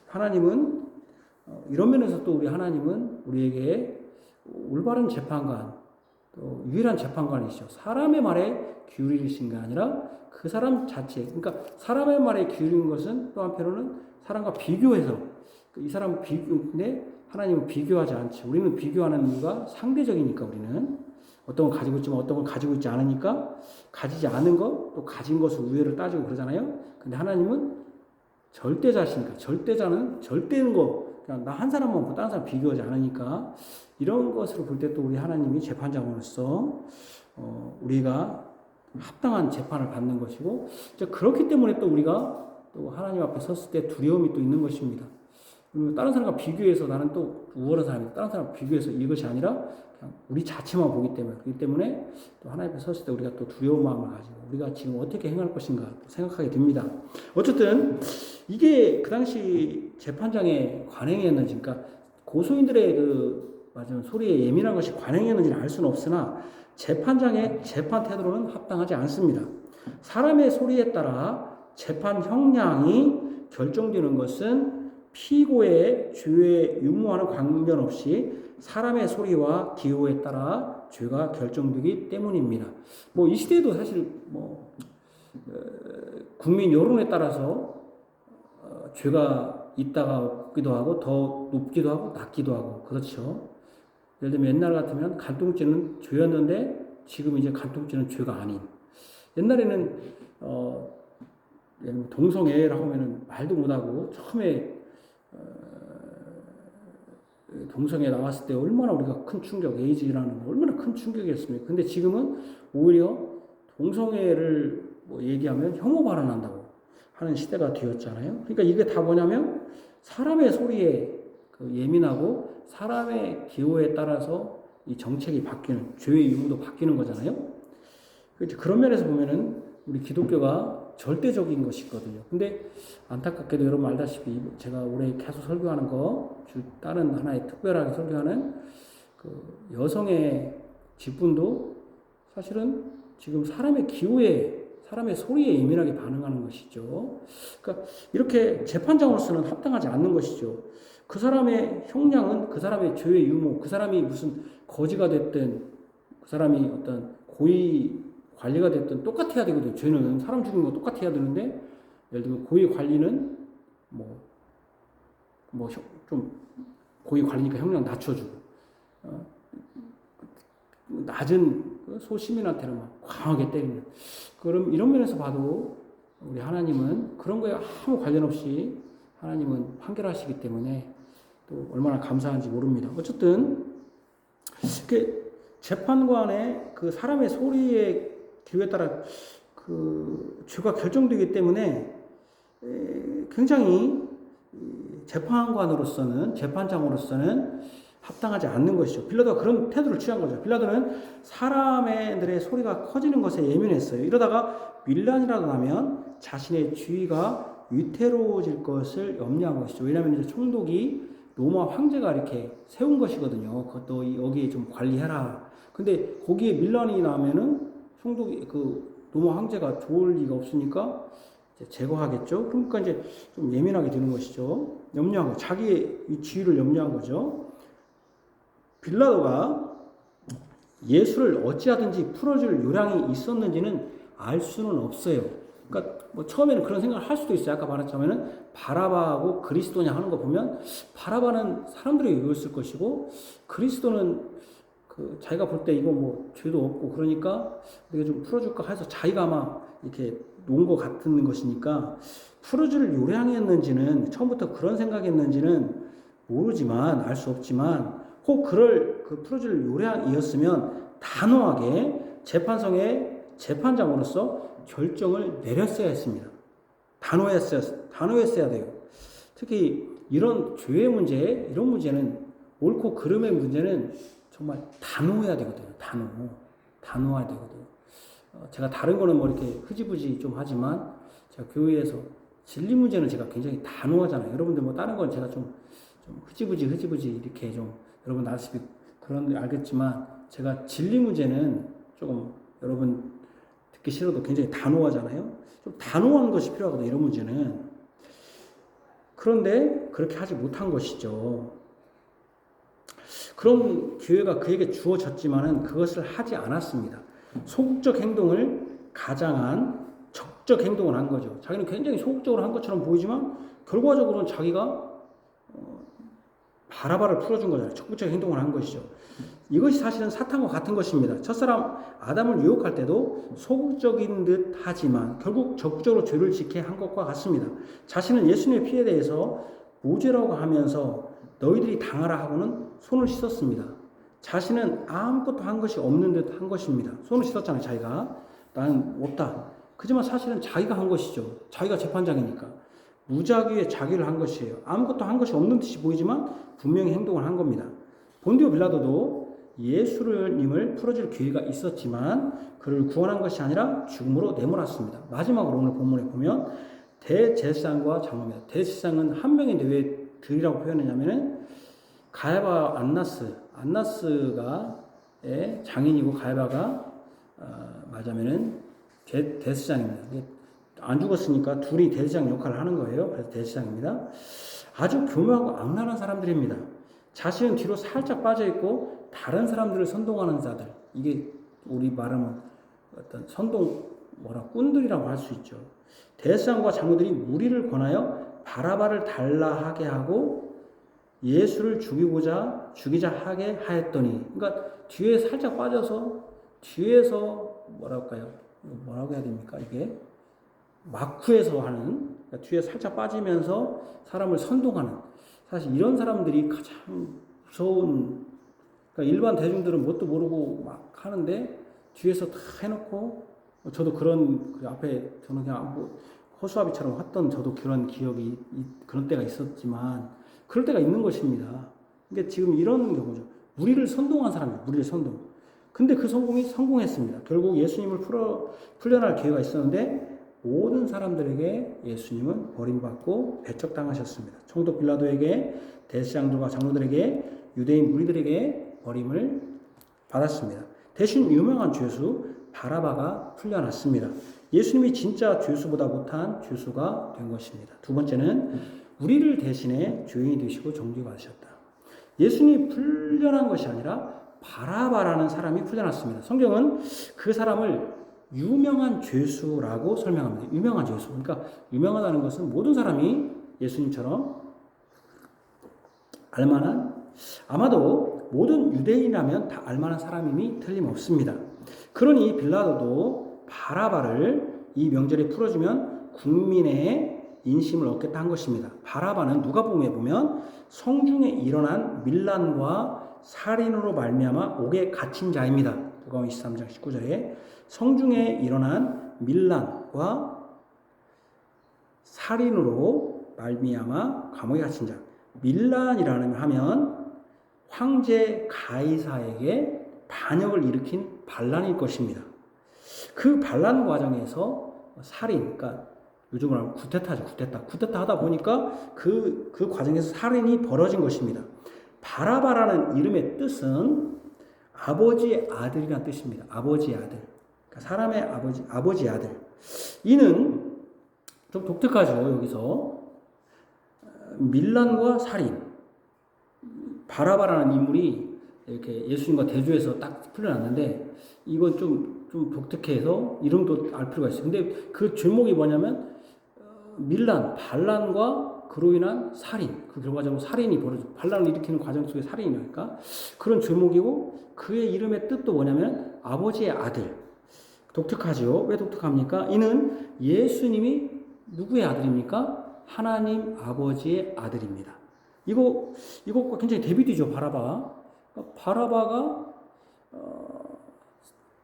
하나님은 이런 면에서 또 우리 하나님은 우리에게 올바른 재판관, 또 유일한 재판관이시죠. 사람의 말에 기울이신 게 아니라 그 사람 자체, 그러니까 사람의 말에 기울이는 것은 또 한편으로는 사람과 비교해서 이 사람 비교인데 하나님은 비교하지 않죠. 우리는 비교하는 이유가 상대적이니까 우리는 어떤 걸 가지고 있지만 어떤 걸 가지고 있지 않으니까 가지지 않은 것, 또 가진 것을 우애를 따지고 그러잖아요. 근데 하나님은 절대자시니까 절대자는 절대는 거 그냥 나 한 사람만 보고 다른 사람 비교하지 않으니까 이런 것으로 볼 때 또 우리 하나님이 재판장으로서 우리가 합당한 재판을 받는 것이고 그렇기 때문에 또 우리가 또 하나님 앞에 섰을 때 두려움이 또 있는 것입니다. 다른 사람과 비교해서 나는 또 우월한 사람이다. 다른 사람과 비교해서 이것이 아니라 그냥 우리 자체만 보기 때문에 그렇기 때문에 또 하나님 앞에 섰을 때 우리가 또 두려운 마음을 가지고 우리가 지금 어떻게 행할 것인가 생각하게 됩니다. 어쨌든 이게 그 당시 재판장의 관행이었는지, 그러니까 고소인들의 그 맞은 소리에 예민한 것이 관행이었는지는 알 수는 없으나 재판장의 재판 태도로는 합당하지 않습니다. 사람의 소리에 따라 재판 형량이 결정되는 것은 피고의 죄의 유무와는 관련없이 사람의 소리와 기호에 따라 죄가 결정되기 때문입니다. 뭐 이 시대에도 사실 국민 여론에 따라서 죄가 있다가 없기도 하고 더 높기도 하고 낮기도 하고 그렇죠. 예를 들면 옛날 같으면 간통죄는 죄였는데 지금 이제 간통죄는 죄가 아닌. 옛날에는 동성애라고 하면은 말도 못하고 처음에 동성애 나왔을 때 얼마나 우리가 큰 충격, 에이즈라는 거 얼마나 큰 충격이었습니까? 근데 지금은 오히려 동성애를 얘기하면 혐오 발언한다고 하는 시대가 되었잖아요. 그러니까 이게 다 뭐냐면 사람의 소리에 예민하고 사람의 기호에 따라서 이 정책이 바뀌는, 죄의 유무도 바뀌는 거잖아요. 그런 면에서 보면은 우리 기독교가 절대적인 것이거든요. 근데 안타깝게도 여러분 알다시피 제가 올해 계속 설교하는 거, 다른 하나의 특별하게 설교하는 그 여성의 직분도 사실은 지금 사람의 기호에, 사람의 소리에 예민하게 반응하는 것이죠. 그러니까 이렇게 재판장으로서는 합당하지 않는 것이죠. 그 사람의 형량은 그 사람의 죄의 유무, 그 사람이 무슨 거지가 됐든, 그 사람이 어떤 고위 관리가 됐든 똑같아야 되거든요. 죄는 사람 죽이는 거 똑같아야 되는데, 예를 들면 고위 관리는 좀 고위 관리니까 형량 낮춰주고, 낮은 소시민한테는 막 강하게 때리는. 그럼 이런 면에서 봐도 우리 하나님은 그런 거에 아무 관련 없이 하나님은 판결하시기 때문에 또 얼마나 감사한지 모릅니다. 어쨌든 재판관의 그 사람의 소리의 기호에 따라 그 죄가 결정되기 때문에 굉장히 재판관으로서는, 재판장으로서는 합당하지 않는 것이죠. 빌라도가 그런 태도를 취한 거죠. 빌라도는 사람들의 소리가 커지는 것에 예민했어요. 이러다가 밀란이라도 나면 자신의 주의가 위태로워질 것을 염려한 것이죠. 왜냐하면 이제 총독이 로마 황제가 이렇게 세운 것이거든요. 그것도 여기에 좀 관리해라. 근데 거기에 밀란이 나면은 총독이 로마 황제가 좋을 리가 없으니까 이제 제거하겠죠. 그러니까 이제 좀 예민하게 되는 것이죠. 염려한 거, 자기의 이 지위를 염려한 거죠. 빌라도가 예수를 어찌하든지 풀어줄 요량이 있었는지는 알 수는 없어요. 그러니까 처음에는 그런 생각을 할 수도 있어요. 아까 말했자면은 바라바하고 그리스도냐 하는 거 보면 바라바는 사람들이 외웠을 것이고 그리스도는 자기가 볼 때 이거 죄도 없고 그러니까 내가 좀 풀어줄까 해서 자기가 아마 이렇게 놓은 것 같은 것이니까 풀어줄 요량이었는지는 처음부터 그런 생각이었는지는 모르지만 알 수 없지만 혹 그 풀어줄 요량이었으면 단호하게 재판성의 재판장으로서 결정을 내렸어야 했습니다. 단호했어야 돼요. 특히 이런 죄의 문제, 이런 문제는 옳고 그름의 문제는 정말 단호해야 되거든요. 단호해야 되거든요. 제가 다른 거는 이렇게 흐지부지 좀 하지만 제가 교회에서 진리 문제는 제가 굉장히 단호하잖아요. 여러분들 뭐 다른 건 제가 좀 흐지부지 이렇게 좀 여러분 아시피 그런 알겠지만 제가 진리 문제는 조금 여러분 듣기 싫어도 굉장히 단호하잖아요. 좀 단호한 것이 필요하거든요. 이런 문제는. 그런데 그렇게 하지 못한 것이죠. 그런 기회가 그에게 주어졌지만은 그것을 하지 않았습니다. 소극적 행동을 가장한 적적 행동을 한 거죠. 자기는 굉장히 소극적으로 한 것처럼 보이지만 결과적으로는 자기가 바라바를 풀어준 거잖아요. 적극적 행동을 한 것이죠. 이것이 사실은 사탄과 같은 것입니다. 첫사람 아담을 유혹할 때도 소극적인 듯 하지만 결국 적극적으로 죄를 짓게 한 것과 같습니다. 자신은 예수님의 피에 대해서 무죄라고 하면서 너희들이 당하라 하고는 손을 씻었습니다. 자신은 아무것도 한 것이 없는 듯 한 것입니다. 손을 씻었잖아요. 자기가. 나는 없다. 그지만 사실은 자기가 한 것이죠. 자기가 재판장이니까. 무작위에 자기를 한 것이에요. 아무것도 한 것이 없는 듯이 보이지만 분명히 행동을 한 겁니다. 본디오 빌라도도 예수님을 풀어줄 기회가 있었지만 그를 구원한 것이 아니라 죽음으로 내몰았습니다. 마지막으로 오늘 본문에 보면 대제사장과 장로입니다. 대제사장은 한 명인데 왜 들이라고 표현했냐면은 가야바 안나스가 장인이고 가야바가 맞으면은 대제사장입니다. 안 죽었으니까 둘이 대제사장 역할을 하는 거예요. 그래서 대제사장입니다. 아주 교묘하고 악랄한 사람들입니다. 자신은 뒤로 살짝 빠져 있고 다른 사람들을 선동하는 자들. 이게 우리 말하면 어떤 꾼들이라고 할 수 있죠. 대제사장과 장로들이 무리를 권하여 바라바를 달라하게 하고 예수를 죽이자 하게 하였더니, 그러니까 뒤에 살짝 빠져서 뒤에서 뭐라고 해야 됩니까? 이게 마쿠에서 하는, 그러니까 뒤에 살짝 빠지면서 사람을 선동하는, 사실 이런 사람들이 가장 무서운, 그러니까 일반 대중들은 뭣도 모르고 막 하는데 뒤에서 다 해놓고, 저도 그런 그 앞에 저는 그냥 뭐 허수아비처럼 했던 저도 그런 기억이 그런 때가 있었지만 그럴 때가 있는 것입니다. 그러니까 지금 이런 경우죠. 무리를 선동한 사람이에요. 무리를 선동. 근데 그 성공이 성공했습니다. 결국 예수님을 풀려날 기회가 있었는데 모든 사람들에게 예수님은 버림받고 배척당하셨습니다. 총독 빌라도에게, 대제사장들과 장로들에게, 유대인 무리들에게 버림을 받았습니다. 대신 유명한 죄수 바라바가 풀려났습니다. 예수님이 진짜 죄수보다 못한 죄수가 된 것입니다. 두 번째는 우리를 대신해 죄인이 되시고 정죄받으셨다. 예수님이 풀려난 것이 아니라 바라바라는 사람이 풀려났습니다. 성경은 그 사람을 유명한 죄수라고 설명합니다. 유명한 죄수. 그러니까 유명하다는 것은 모든 사람이 예수님처럼 알만한, 아마도 모든 유대인이라면 다 알만한 사람임이 틀림없습니다. 그러니 빌라도도 바라바를 이 명절에 풀어주면 국민의 인심을 얻겠다 한 것입니다. 바라바는 누가복음에 보면 성중에 일어난 밀란과 살인으로 말미암아 옥에 갇힌 자입니다. 누가복음 23장 19절에 성중에 일어난 밀란과 살인으로 말미암아 감옥에 갇힌 자. 밀란이라는 하면 황제 가이사에게 반역을 일으킨 반란일 것입니다. 그 반란 과정에서 살인, 그러니까 요즘으로 하면 쿠데타죠. 쿠데타 하다 보니까 그 과정에서 살인이 벌어진 것입니다. 바라바라는 이름의 뜻은 아버지의 아들이라는 뜻입니다. 아버지의 아들. 그러니까 사람의 아버지의 아들. 이는 좀 독특하죠. 여기서 밀란과 살인. 바라바라는 인물이 이렇게 예수님과 대조해서 딱 풀려났는데 이건 좀 독특해서 이름도 알 필요가 있어요. 근데 그 제목이 뭐냐면 밀란, 반란과 그로 인한 살인, 그 결과적으로 살인이 벌어져, 반란을 일으키는 과정 속에 살인이니까 그런 제목이고 그의 이름의 뜻도 뭐냐면 아버지의 아들. 독특하죠. 왜 독특합니까? 이는 예수님이 누구의 아들입니까? 하나님 아버지의 아들입니다. 이것과 굉장히 대비되죠. 바라바가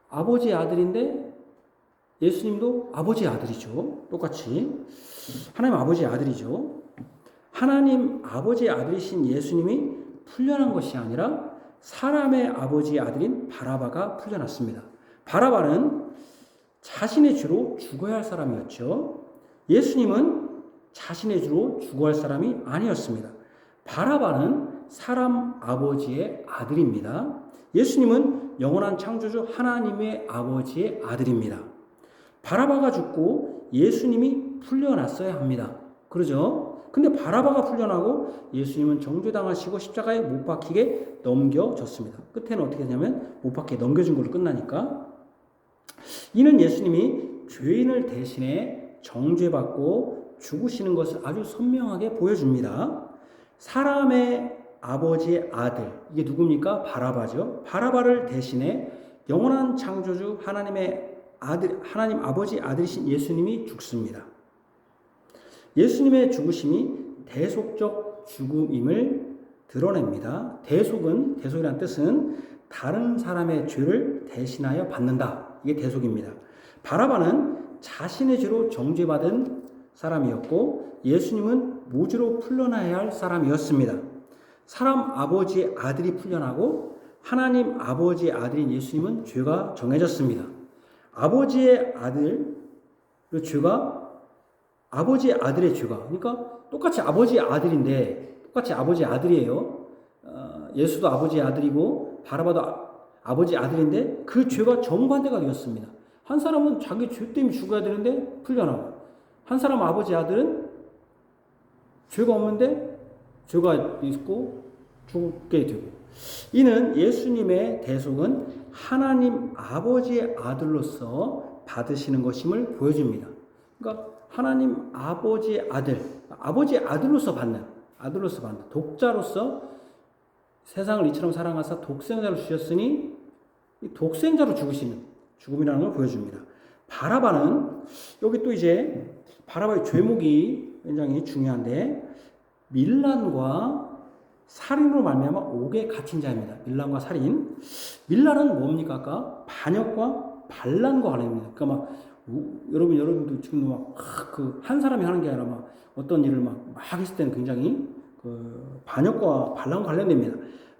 아버지의 아들인데 예수님도 아버지의 아들이죠. 똑같이 하나님 아버지의 아들이죠. 하나님 아버지의 아들이신 예수님이 풀려난 것이 아니라 사람의 아버지의 아들인 바라바가 풀려났습니다. 바라바는 자신의 죄로 죽어야 할 사람이었죠. 예수님은 자신의 주로 주거할 사람이 아니었습니다. 바라바는 사람 아버지의 아들입니다. 예수님은 영원한 창조주 하나님의 아버지의 아들입니다. 바라바가 죽고 예수님이 풀려났어야 합니다. 그러죠? 근데 바라바가 풀려나고 예수님은 정죄당하시고 십자가에 못 박히게 넘겨졌습니다. 끝에는 어떻게 되냐면 못 박히게 넘겨진 걸로 끝나니까. 이는 예수님이 죄인을 대신해 정죄받고 죽으시는 것을 아주 선명하게 보여줍니다. 사람의 아버지의 아들, 이게 누굽니까? 바라바죠. 바라바를 대신해 영원한 창조주 하나님의 아들, 하나님 아버지 아들이신 예수님이 죽습니다. 예수님의 죽으심이 대속적 죽음임을 드러냅니다. 대속이라는 뜻은 다른 사람의 죄를 대신하여 받는다. 이게 대속입니다. 바라바는 자신의 죄로 정죄받은 사람이었고 예수님은 무죄로 풀려나야 할 사람이었습니다. 사람 아버지의 아들이 풀려나고 하나님 아버지의 아들인 예수님은 죄가 정해졌습니다. 아버지의 아들, 그 죄가 아버지의 아들의 죄가, 그러니까 똑같이 아버지의 아들인데 똑같이 아버지의 아들이에요. 예수도 아버지의 아들이고 바라바도 아버지의 아들인데 그 죄가 정반대가 되었습니다. 한 사람은 자기 죄 때문에 죽어야 되는데 풀려나고, 한 사람 아버지의 아들은 죄가 없는데 죄가 있고 죽게 되고. 이는 예수님의 대속은 하나님 아버지의 아들로서 받으시는 것임을 보여줍니다. 그러니까 하나님 아버지의 아들, 아버지의 아들로서 받는, 독자로서 세상을 이처럼 사랑하사 독생자를 주셨으니 독생자로 죽으시는 죽음이라는 걸 보여줍니다. 바라바는 여기 또 이제 바라바의 죄목이 굉장히 중요한데 밀란과 살인으로 말미암아 옥에 갇힌 자입니다. 밀란과 살인. 밀란은 뭡니까? 아까 반역과 반란과 관련입니다. 그러니까 막 여러분도 지금 막 그 한 사람이 하는 게 아니라 막 어떤 일을 막 했을 때는 굉장히 그 반역과 반란과 관련됩니다.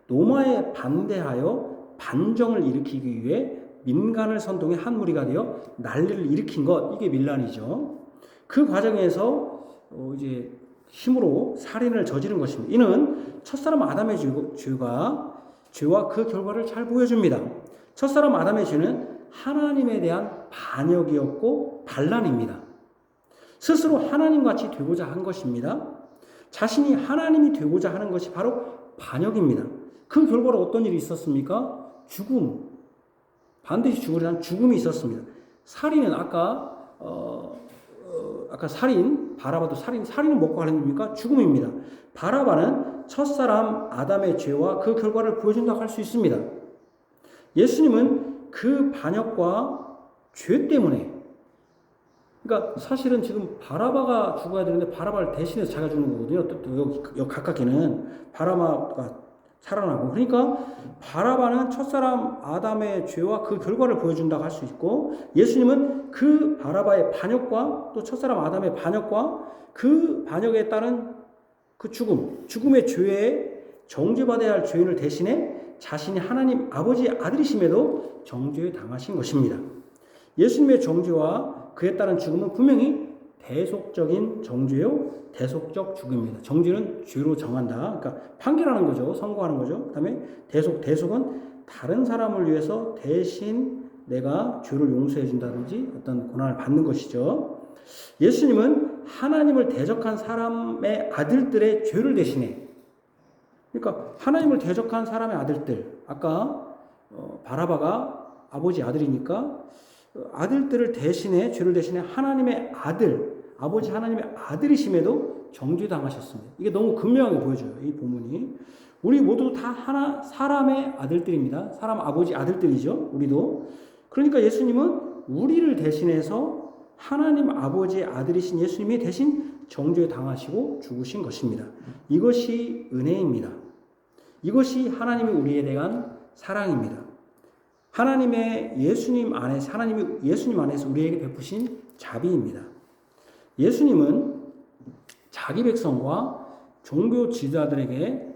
로마에 반대하여 반정을 일으키기 위해 민간을 선동해 한 무리가 되어 난리를 일으킨 것, 이게 밀란이죠. 그 과정에서 이제 힘으로 살인을 저지른 것입니다. 이는 첫사람 아담의 죄와 그 결과를 잘 보여줍니다. 첫사람 아담의 죄는 하나님에 대한 반역이었고 반란입니다. 스스로 하나님같이 되고자 한 것입니다. 자신이 하나님이 되고자 하는 것이 바로 반역입니다. 그 결과로 어떤 일이 있었습니까? 죽음. 반드시 죽으리란 죽음이 있었습니다. 살인은 아까 살인, 바라바도 살인은 뭐가 관련입니까? 죽음입니다. 바라바는 첫사람 아담의 죄와 그 결과를 보여준다고 할 수 있습니다. 예수님은 그 반역과 죄 때문에, 그러니까 사실은 지금 바라바가 죽어야 되는데 바라바를 대신해서 자기가 죽는 거거든요. 또 여기 가깝게는 바라바가 살아나고, 그러니까 바라바는 첫사람 아담의 죄와 그 결과를 보여준다고 할 수 있고, 예수님은 그 바라바의 반역과 또 첫사람 아담의 반역과 그 반역에 따른 그 죽음의 죄에 정죄받아야 할 죄인을 대신해 자신이 하나님 아버지의 아들이심에도 정죄에 당하신 것입니다. 예수님의 정죄와 그에 따른 죽음은 분명히 대속적인 정죄요, 대속적 죽음입니다. 정죄는 죄로 정한다. 그러니까 판결하는 거죠. 선고하는 거죠. 그 다음에 대속은 다른 사람을 위해서 대신 내가 죄를 용서해 준다든지 어떤 고난을 받는 것이죠. 예수님은 하나님을 대적한 사람의 아들들의 죄를 대신해, 그러니까 하나님을 대적한 사람의 아들들, 아까 바라바가 아버지 아들이니까 아들들을 대신해, 죄를 대신해 하나님의 아들, 아버지 하나님의 아들이심에도 정죄당하셨습니다. 이게 너무 극명하게 보여줘요, 이 본문이. 우리 모두 다 하나 사람의 아들들입니다. 사람 아버지 아들들이죠, 우리도. 그러니까 예수님은 우리를 대신해서 하나님 아버지의 아들이신 예수님이 대신 정죄당하시고 죽으신 것입니다. 이것이 은혜입니다. 이것이 하나님이 우리에 대한 사랑입니다. 하나님이 예수님 안에서 우리에게 베푸신 자비입니다. 예수님은 자기 백성과 종교 지도자들에게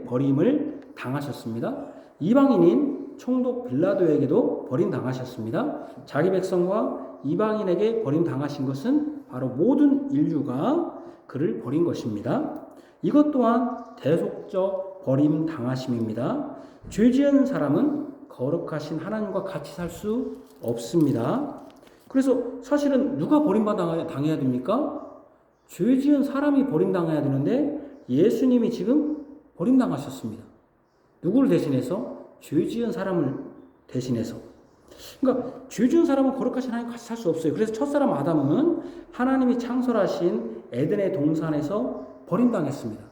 버림을 당하셨습니다. 이방인인 총독 빌라도에게도 버림당하셨습니다. 자기 백성과 이방인에게 버림당하신 것은 바로 모든 인류가 그를 버린 것입니다. 이것 또한 대속적 버림당하심입니다. 죄 지은 사람은 거룩하신 하나님과 같이 살 수 없습니다. 그래서 사실은 누가 버림당해야 됩니까? 죄 지은 사람이 버림당해야 되는데 예수님이 지금 버림당하셨습니다. 누구를 대신해서? 죄 지은 사람을 대신해서. 그러니까 죄 지은 사람은 거룩하신 하나님 같이 살 수 없어요. 그래서 첫사람 아담은 하나님이 창설하신 에덴의 동산에서 버림당했습니다.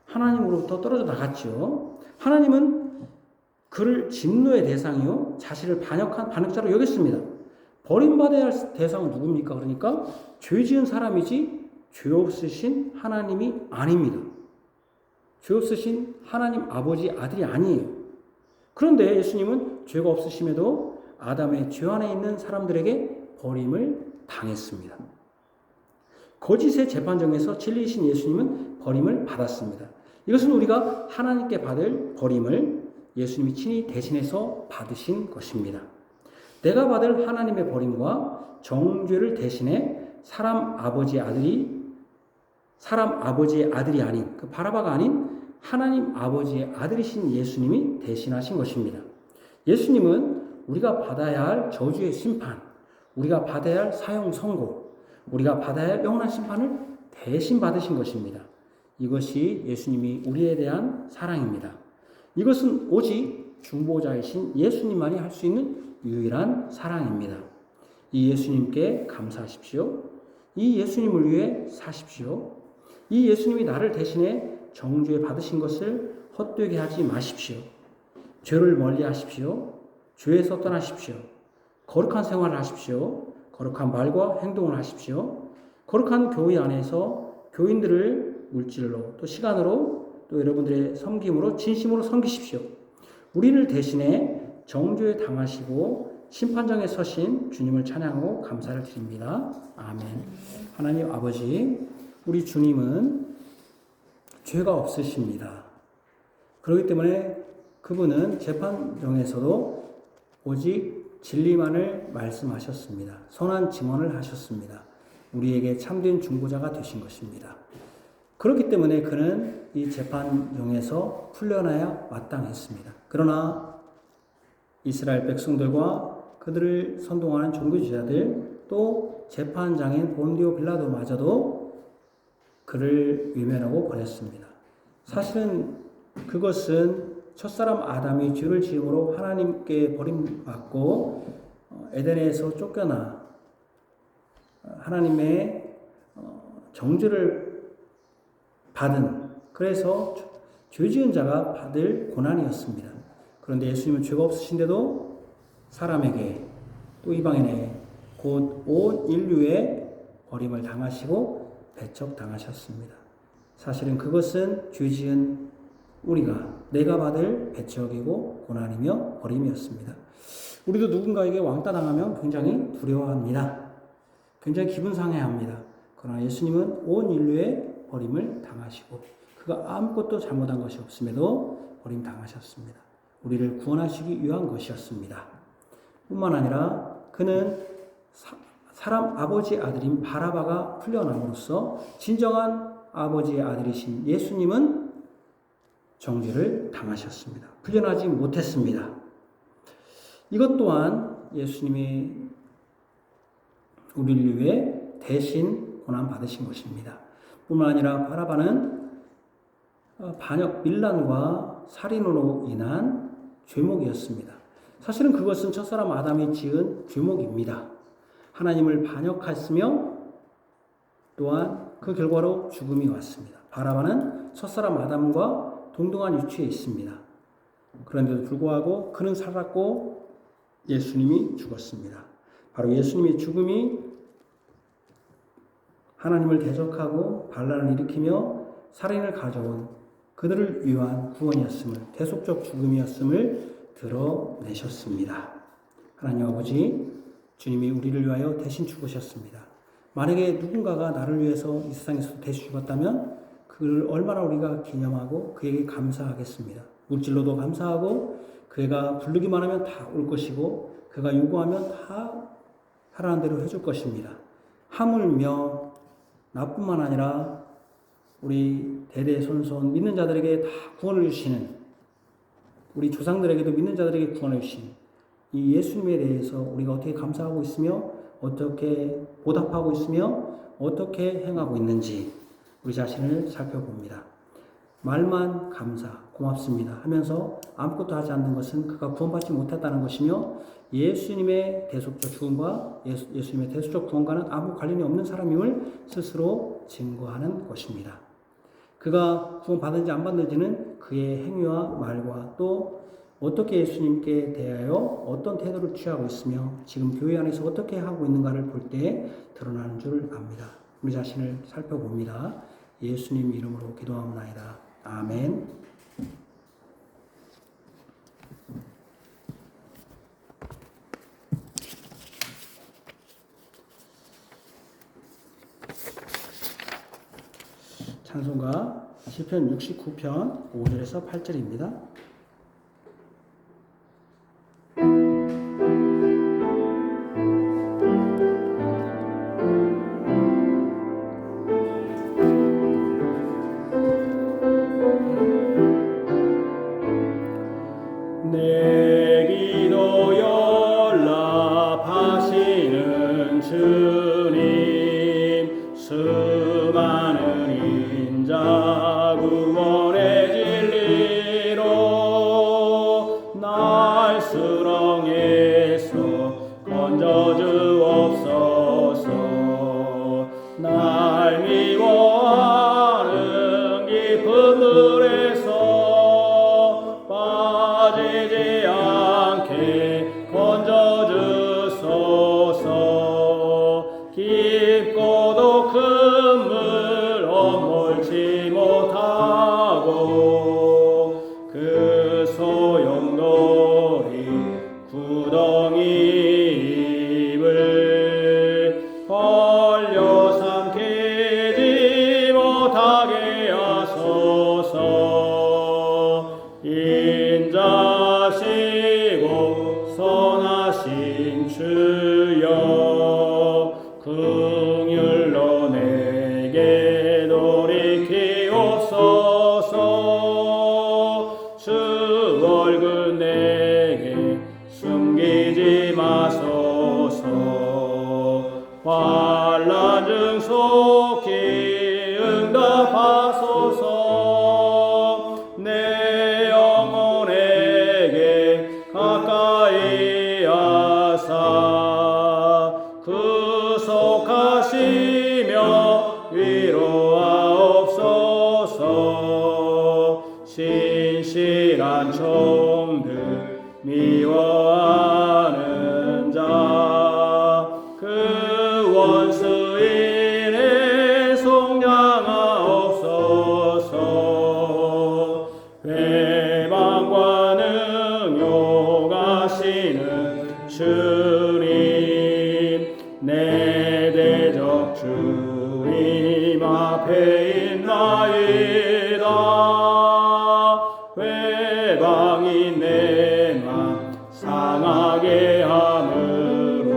하나님으로부터 떨어져 나갔죠. 하나님은 그를 진노의 대상이요 자신을 반역자로 여겼습니다. 버림받아야 할 대상은 누굽니까? 그러니까 죄 지은 사람이지 죄 없으신 하나님이 아닙니다. 죄 없으신 하나님 아버지 아들이 아니에요. 그런데 예수님은 죄가 없으심에도 아담의 죄 안에 있는 사람들에게 버림을 당했습니다. 거짓의 재판정에서 진리이신 예수님은 버림을 받았습니다. 이것은 우리가 하나님께 받을 버림을 예수님이 친히 대신해서 받으신 것입니다. 내가 받을 하나님의 버림과 정죄를 대신해 사람 아버지의 아들이 아닌 그 바라바가 아닌 하나님 아버지의 아들이신 예수님이 대신하신 것입니다. 예수님은 우리가 받아야 할 저주의 심판, 우리가 받아야 할 사형 선고, 우리가 받아야 할 영원한 심판을 대신 받으신 것입니다. 이것이 예수님이 우리에 대한 사랑입니다. 이것은 오직 중보자이신 예수님만이 할 수 있는 유일한 사랑입니다. 이 예수님께 감사하십시오. 이 예수님을 위해 사십시오. 이 예수님이 나를 대신해 정죄 받으신 것을 헛되게 하지 마십시오. 죄를 멀리 하십시오. 죄에서 떠나십시오. 거룩한 생활을 하십시오. 거룩한 말과 행동을 하십시오. 거룩한 교회 안에서 교인들을 물질로 또 시간으로 또 여러분들의 섬김으로 진심으로 섬기십시오. 우리를 대신해 정죄에 당하시고 심판장에 서신 주님을 찬양하고 감사를 드립니다. 아멘. 하나님 아버지, 우리 주님은 죄가 없으십니다. 그렇기 때문에 그분은 재판정에서도 오직 진리만을 말씀하셨습니다. 선한 증언을 하셨습니다. 우리에게 참된 중보자가 되신 것입니다. 그렇기 때문에 그는 이 재판정에서 풀려나야 마땅했습니다. 그러나 이스라엘 백성들과 그들을 선동하는 종교지자들 또 재판장인 본디오 빌라도마저도 그를 외면하고 버렸습니다. 사실은 그것은 첫사람 아담이 죄를 지음으로 하나님께 버림받고 에덴에서 쫓겨나 하나님의 정죄를 받은, 그래서 죄 지은 자가 받을 고난이었습니다. 그런데 예수님은 죄가 없으신데도 사람에게 또 이방인에게 곧 온 인류에 버림을 당하시고 배척당하셨습니다. 사실은 그것은 죄 지은 내가 받을 배척이고 고난이며 버림이었습니다. 우리도 누군가에게 왕따 당하면 굉장히 두려워합니다. 굉장히 기분 상해합니다. 그러나 예수님은 온 인류에 버림을 당하시고 그가 아무것도 잘못한 것이 없음에도 버림 당하셨습니다. 우리를 구원하시기 위한 것이었습니다. 뿐만 아니라 그는 사람 아버지의 아들인 바라바가 풀려남으로써 진정한 아버지의 아들이신 예수님은 정죄를 당하셨습니다. 풀려나지 못했습니다. 이것 또한 예수님이 우리를 위해 대신 고난받으신 것입니다. 뿐만 아니라 바라바는 반역 밀란과 살인으로 인한 죄목이었습니다. 사실은 그것은 첫사람 아담이 지은 죄목입니다. 하나님을 반역했으며 또한 그 결과로 죽음이 왔습니다. 바라바는 첫사람 아담과 동등한 위치에 있습니다. 그런데도 불구하고 그는 살았고 예수님이 죽었습니다. 바로 예수님의 죽음이 하나님을 대적하고 반란을 일으키며 살인을 가져온 그들을 위한 구원이었음을, 대속적 죽음이었음을 드러내셨습니다. 하나님 아버지, 주님이 우리를 위하여 대신 죽으셨습니다. 만약에 누군가가 나를 위해서 이 세상에서 대신 죽었다면 그를 얼마나 우리가 기념하고 그에게 감사하겠습니다. 물질로도 감사하고 그가 부르기만 하면 다 올 것이고 그가 요구하면 다 하라는 대로 해줄 것입니다. 하물며 나뿐만 아니라 우리 대대손손 믿는 자들에게 다 구원을 주시는, 우리 조상들에게도 믿는 자들에게 구원을 주신 이 예수님에 대해서 우리가 어떻게 감사하고 있으며 어떻게 보답하고 있으며 어떻게 행하고 있는지 우리 자신을 살펴봅니다. 말만 감사, 고맙습니다 하면서 아무것도 하지 않는 것은 그가 구원받지 못했다는 것이며 예수님의 대속적 죽음과 예수님의 대속적 구원과는 아무 관련이 없는 사람임을 스스로 증거하는 것입니다. 그가 구원받은지 안 받는지는 그의 행위와 말과 또 어떻게 예수님께 대하여 어떤 태도를 취하고 있으며 지금 교회 안에서 어떻게 하고 있는가를 볼 때 드러나는 줄 압니다. 우리 자신을 살펴봅니다. 예수님 이름으로 기도하옵나이다. 아멘. 찬송가 시편 69편 5절에서 8절입니다. 내 기도 연락하시는 주님, 수많은 인자 구원의 진리로 날 수렁에서 건져주옵소서. 날 미워하는 깊은 물에서 빠지지 않게 건져주소서. 깊고도 큰 물 엄몰지 못하고 그 소용돌이 구덩이 입을 벌려 삼키지 못하게 하소서. 인자시고 선하신 주여, 긍휼로 내게 돌이키옵소서. 주 얼굴 내게 숨기지 마소서. 환난 중 속히 응답하소서. 내 영혼에게 가까이 하사 구속하시며 위로하옵소서. 신실한 종들 미워하는 자, 그 원수인의 속량하옵소서. 회방과 능욕하시는 주님, 내 대적 주님 앞에 있나이다. 회방이 내 맘 상하게 함으로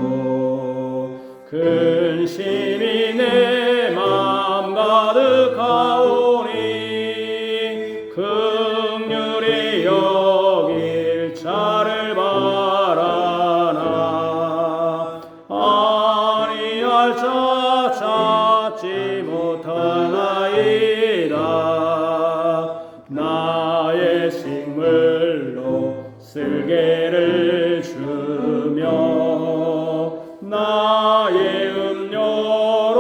근심이 내 맘 가득하오니 긍휼히 여길 자를 바라나. 아니할 자 찾지 못하나이다. 나의 식물로 쓸개를 주며 나의 음료로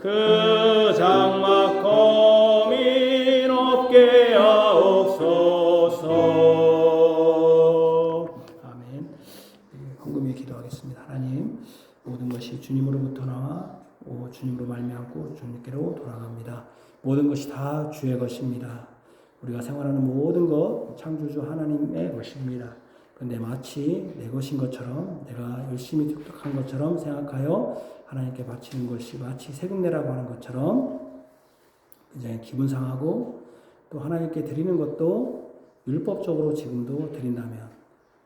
그 장막 거미 높게 하옵소서. 아멘. 헌금에 기도하겠습니다. 하나님, 모든 것이 주님으로부터 나와 주님으로 말미암고 주님께로 돌아갑니다. 모든 것이 다 주의 것입니다. 우리가 생활하는 모든 것 창조주 하나님의 것입니다. 그런데 마치 내 것인 것처럼, 내가 열심히 툭툭한 것처럼 생각하여 하나님께 바치는 것이 마치 세금 내라고 하는 것처럼 굉장히 기분 상하고, 또 하나님께 드리는 것도 율법적으로 지금도 드린다면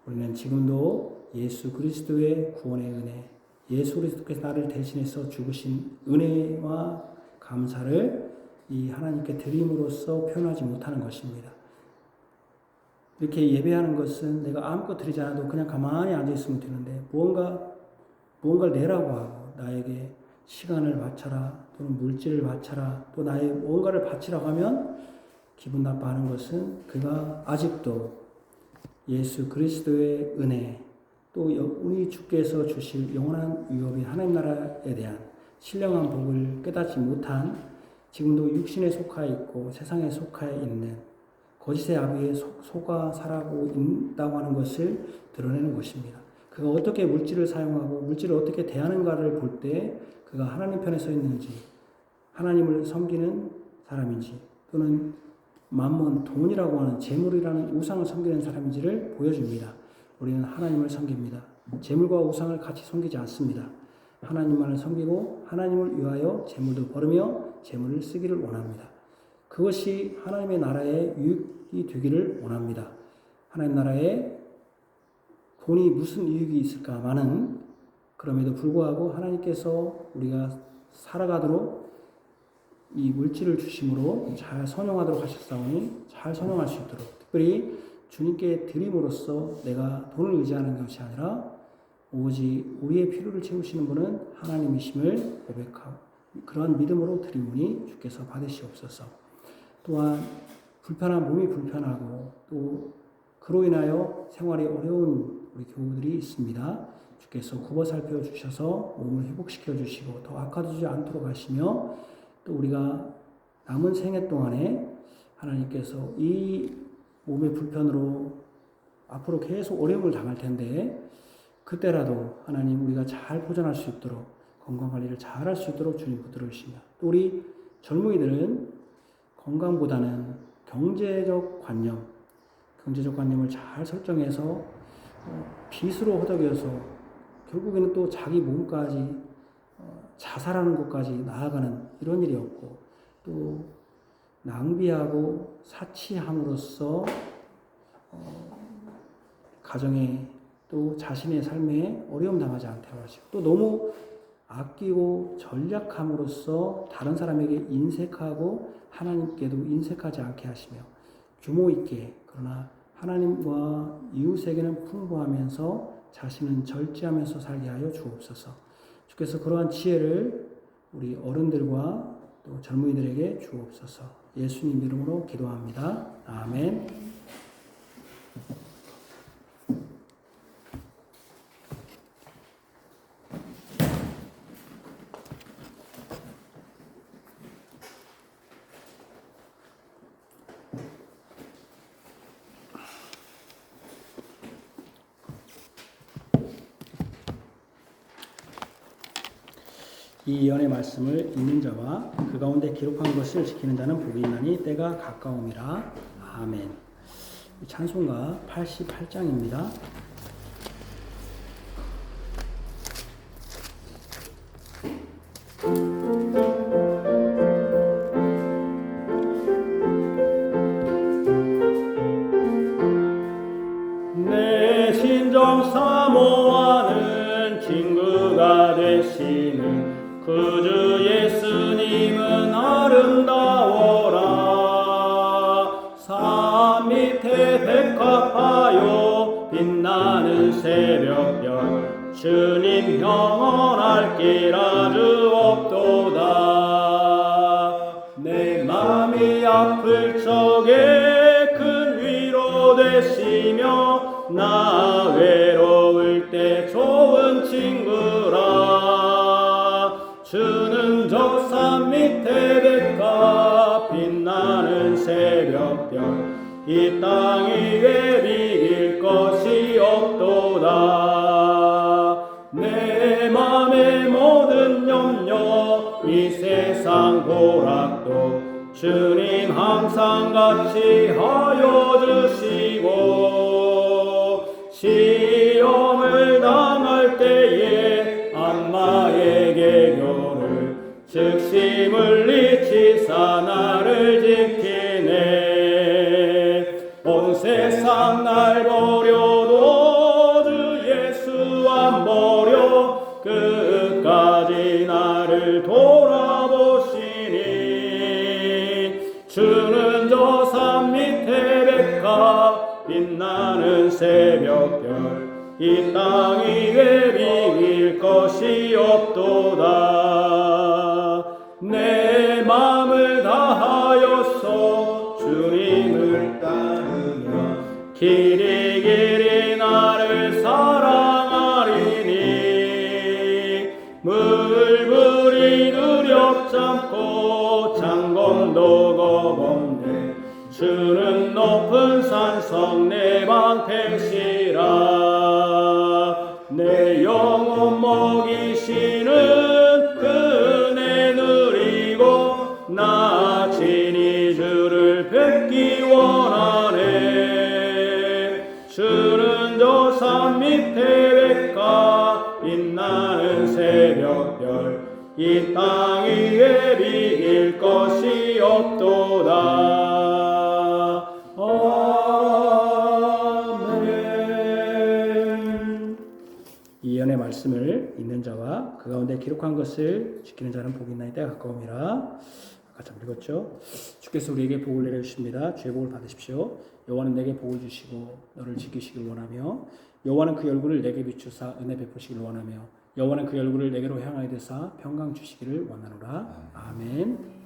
우리는 지금도 예수 그리스도의 구원의 은혜, 예수 그리스도께서 나를 대신해서 죽으신 은혜와 감사를 이 하나님께 드림으로써 표현하지 못하는 것입니다. 이렇게 예배하는 것은 내가 아무것도 드리지 않아도 그냥 가만히 앉아있으면 되는데 무언가를 내라고 하고 나에게 시간을 바쳐라, 또는 물질을 바쳐라, 또 나의 무언가를 바치라고 하면 기분 나빠하는 것은 그가 아직도 예수 그리스도의 은혜, 또 우리 주께서 주실 영원한 유업인 하나님 나라에 대한 신령한 복을 깨닫지 못한, 지금도 육신에 속하여 있고 세상에 속하여 있는 거짓의 아비에 속아 살아가고 있다고 하는 것을 드러내는 것입니다. 그가 어떻게 물질을 사용하고 물질을 어떻게 대하는가를 볼 때 그가 하나님 편에 서 있는지, 하나님을 섬기는 사람인지, 또는 만몬, 돈이라고 하는 재물이라는 우상을 섬기는 사람인지를 보여줍니다. 우리는 하나님을 섬깁니다. 재물과 우상을 같이 섬기지 않습니다. 하나님만을 섬기고 하나님을 위하여 재물도 버리며 재물을 쓰기를 원합니다. 그것이 하나님의 나라의 유익이 되기를 원합니다. 하나님 나라에 돈이 무슨 유익이 있을까마는, 그럼에도 불구하고 하나님께서 우리가 살아가도록 이 물질을 주심으로 잘 선용하도록 하셨사오니 잘 선용할 수 있도록, 특별히 주님께 드림으로써 내가 돈을 의지하는 것이 아니라 오직 우리의 필요를 채우시는 분은 하나님이심을 고백하고 그러한 믿음으로 드리오니 주께서 받으시옵소서. 또한 몸이 불편하고 또 그로 인하여 생활이 어려운 우리 교우들이 있습니다. 주께서 굽어 살펴 주셔서 몸을 회복시켜 주시고 더 악화되지 않도록 하시며, 또 우리가 남은 생애 동안에 하나님께서 이 몸의 불편으로 앞으로 계속 어려움을 당할 텐데, 그때라도 하나님 우리가 잘 보존할 수 있도록, 건강관리를 잘 할 수 있도록 주님 붙들어 주시며, 또 우리 젊은이들은 건강보다는 경제적 관념을 잘 설정해서 빚으로 허덕여서 결국에는 또 자기 몸까지 자살하는 것까지 나아가는 이런 일이 없고, 또 낭비하고 사치함으로써 가정에 또 자신의 삶에 어려움 당하지 않게 하시고, 또 너무 아끼고 전략함으로써 다른 사람에게 인색하고 하나님께도 인색하지 않게 하시며, 규모 있게 그러나 하나님과 이웃에게는 풍부하면서 자신은 절제하면서 살게 하여 주옵소서. 주께서 그러한 지혜를 우리 어른들과 또 젊은이들에게 주옵소서. 예수님 이름으로 기도합니다. 아멘. 이 예언의 말씀을 읽는 자와 그 가운데 기록한 것을 지키는 자는 복이 있나니 때가 가까움이라. 아멘. 찬송가 88장입니다. 내 신정 사모하는 친구가 되시는 그주 예수님은 아름다워라. 산 밑에 백합하여 빛나는 새벽별, 주님 영원할 길 아주 없도다. 내 맘이 아플 적에 큰 위로 되시며, 나 외로울 때 좋은 친구라. 주는 적사 새벽별 이 땅 위에 비길 것이 없도다. 내 맘의 모든 염려 이 세상 고락도 주님 항상 같이 하여 주시고 시험을 당할 때에 악마의 계교를 즉시 물리치사 나를 지키네. 온 세상 날 버려도 주 예수 안 버려 끝까지 나를 돌아보시니. 주는 저 산 밑에 백화 빛나는 새벽별 이 땅 위에 비길 것이 없도다. 내 맘을 다하여서 주님을 따르며 길이 길이 나를 사랑하리니. 물불이 두렵 참고 창검도 겁없네. 주는 높은 산성 내 방패시라. 내 영혼 먹이시는 그 은혜 누리고 나 친히 주를 뵙기 원하네. 주는 저 산 밑에 백화 빛나는 새벽별 이 땅 위에 비길 것이 없도다. 아멘. 이 예언의 말씀을 읽는 자와 그 가운데 기록한 것을 지키는 자는 복이 있나니 때가 가까움이라. 아까 참 읽었죠. 주께서 우리에게 복을 내려주십니다. 주의 복을 받으십시오. 여호와는 내게 복을 주시고 너를 지키시길 원하며 여호와는 그 얼굴을 내게 비추사 은혜 베푸시길 원하며 여호와는 그 얼굴을 내게로 향하여 되사 평강 주시기를 원하노라. 아멘.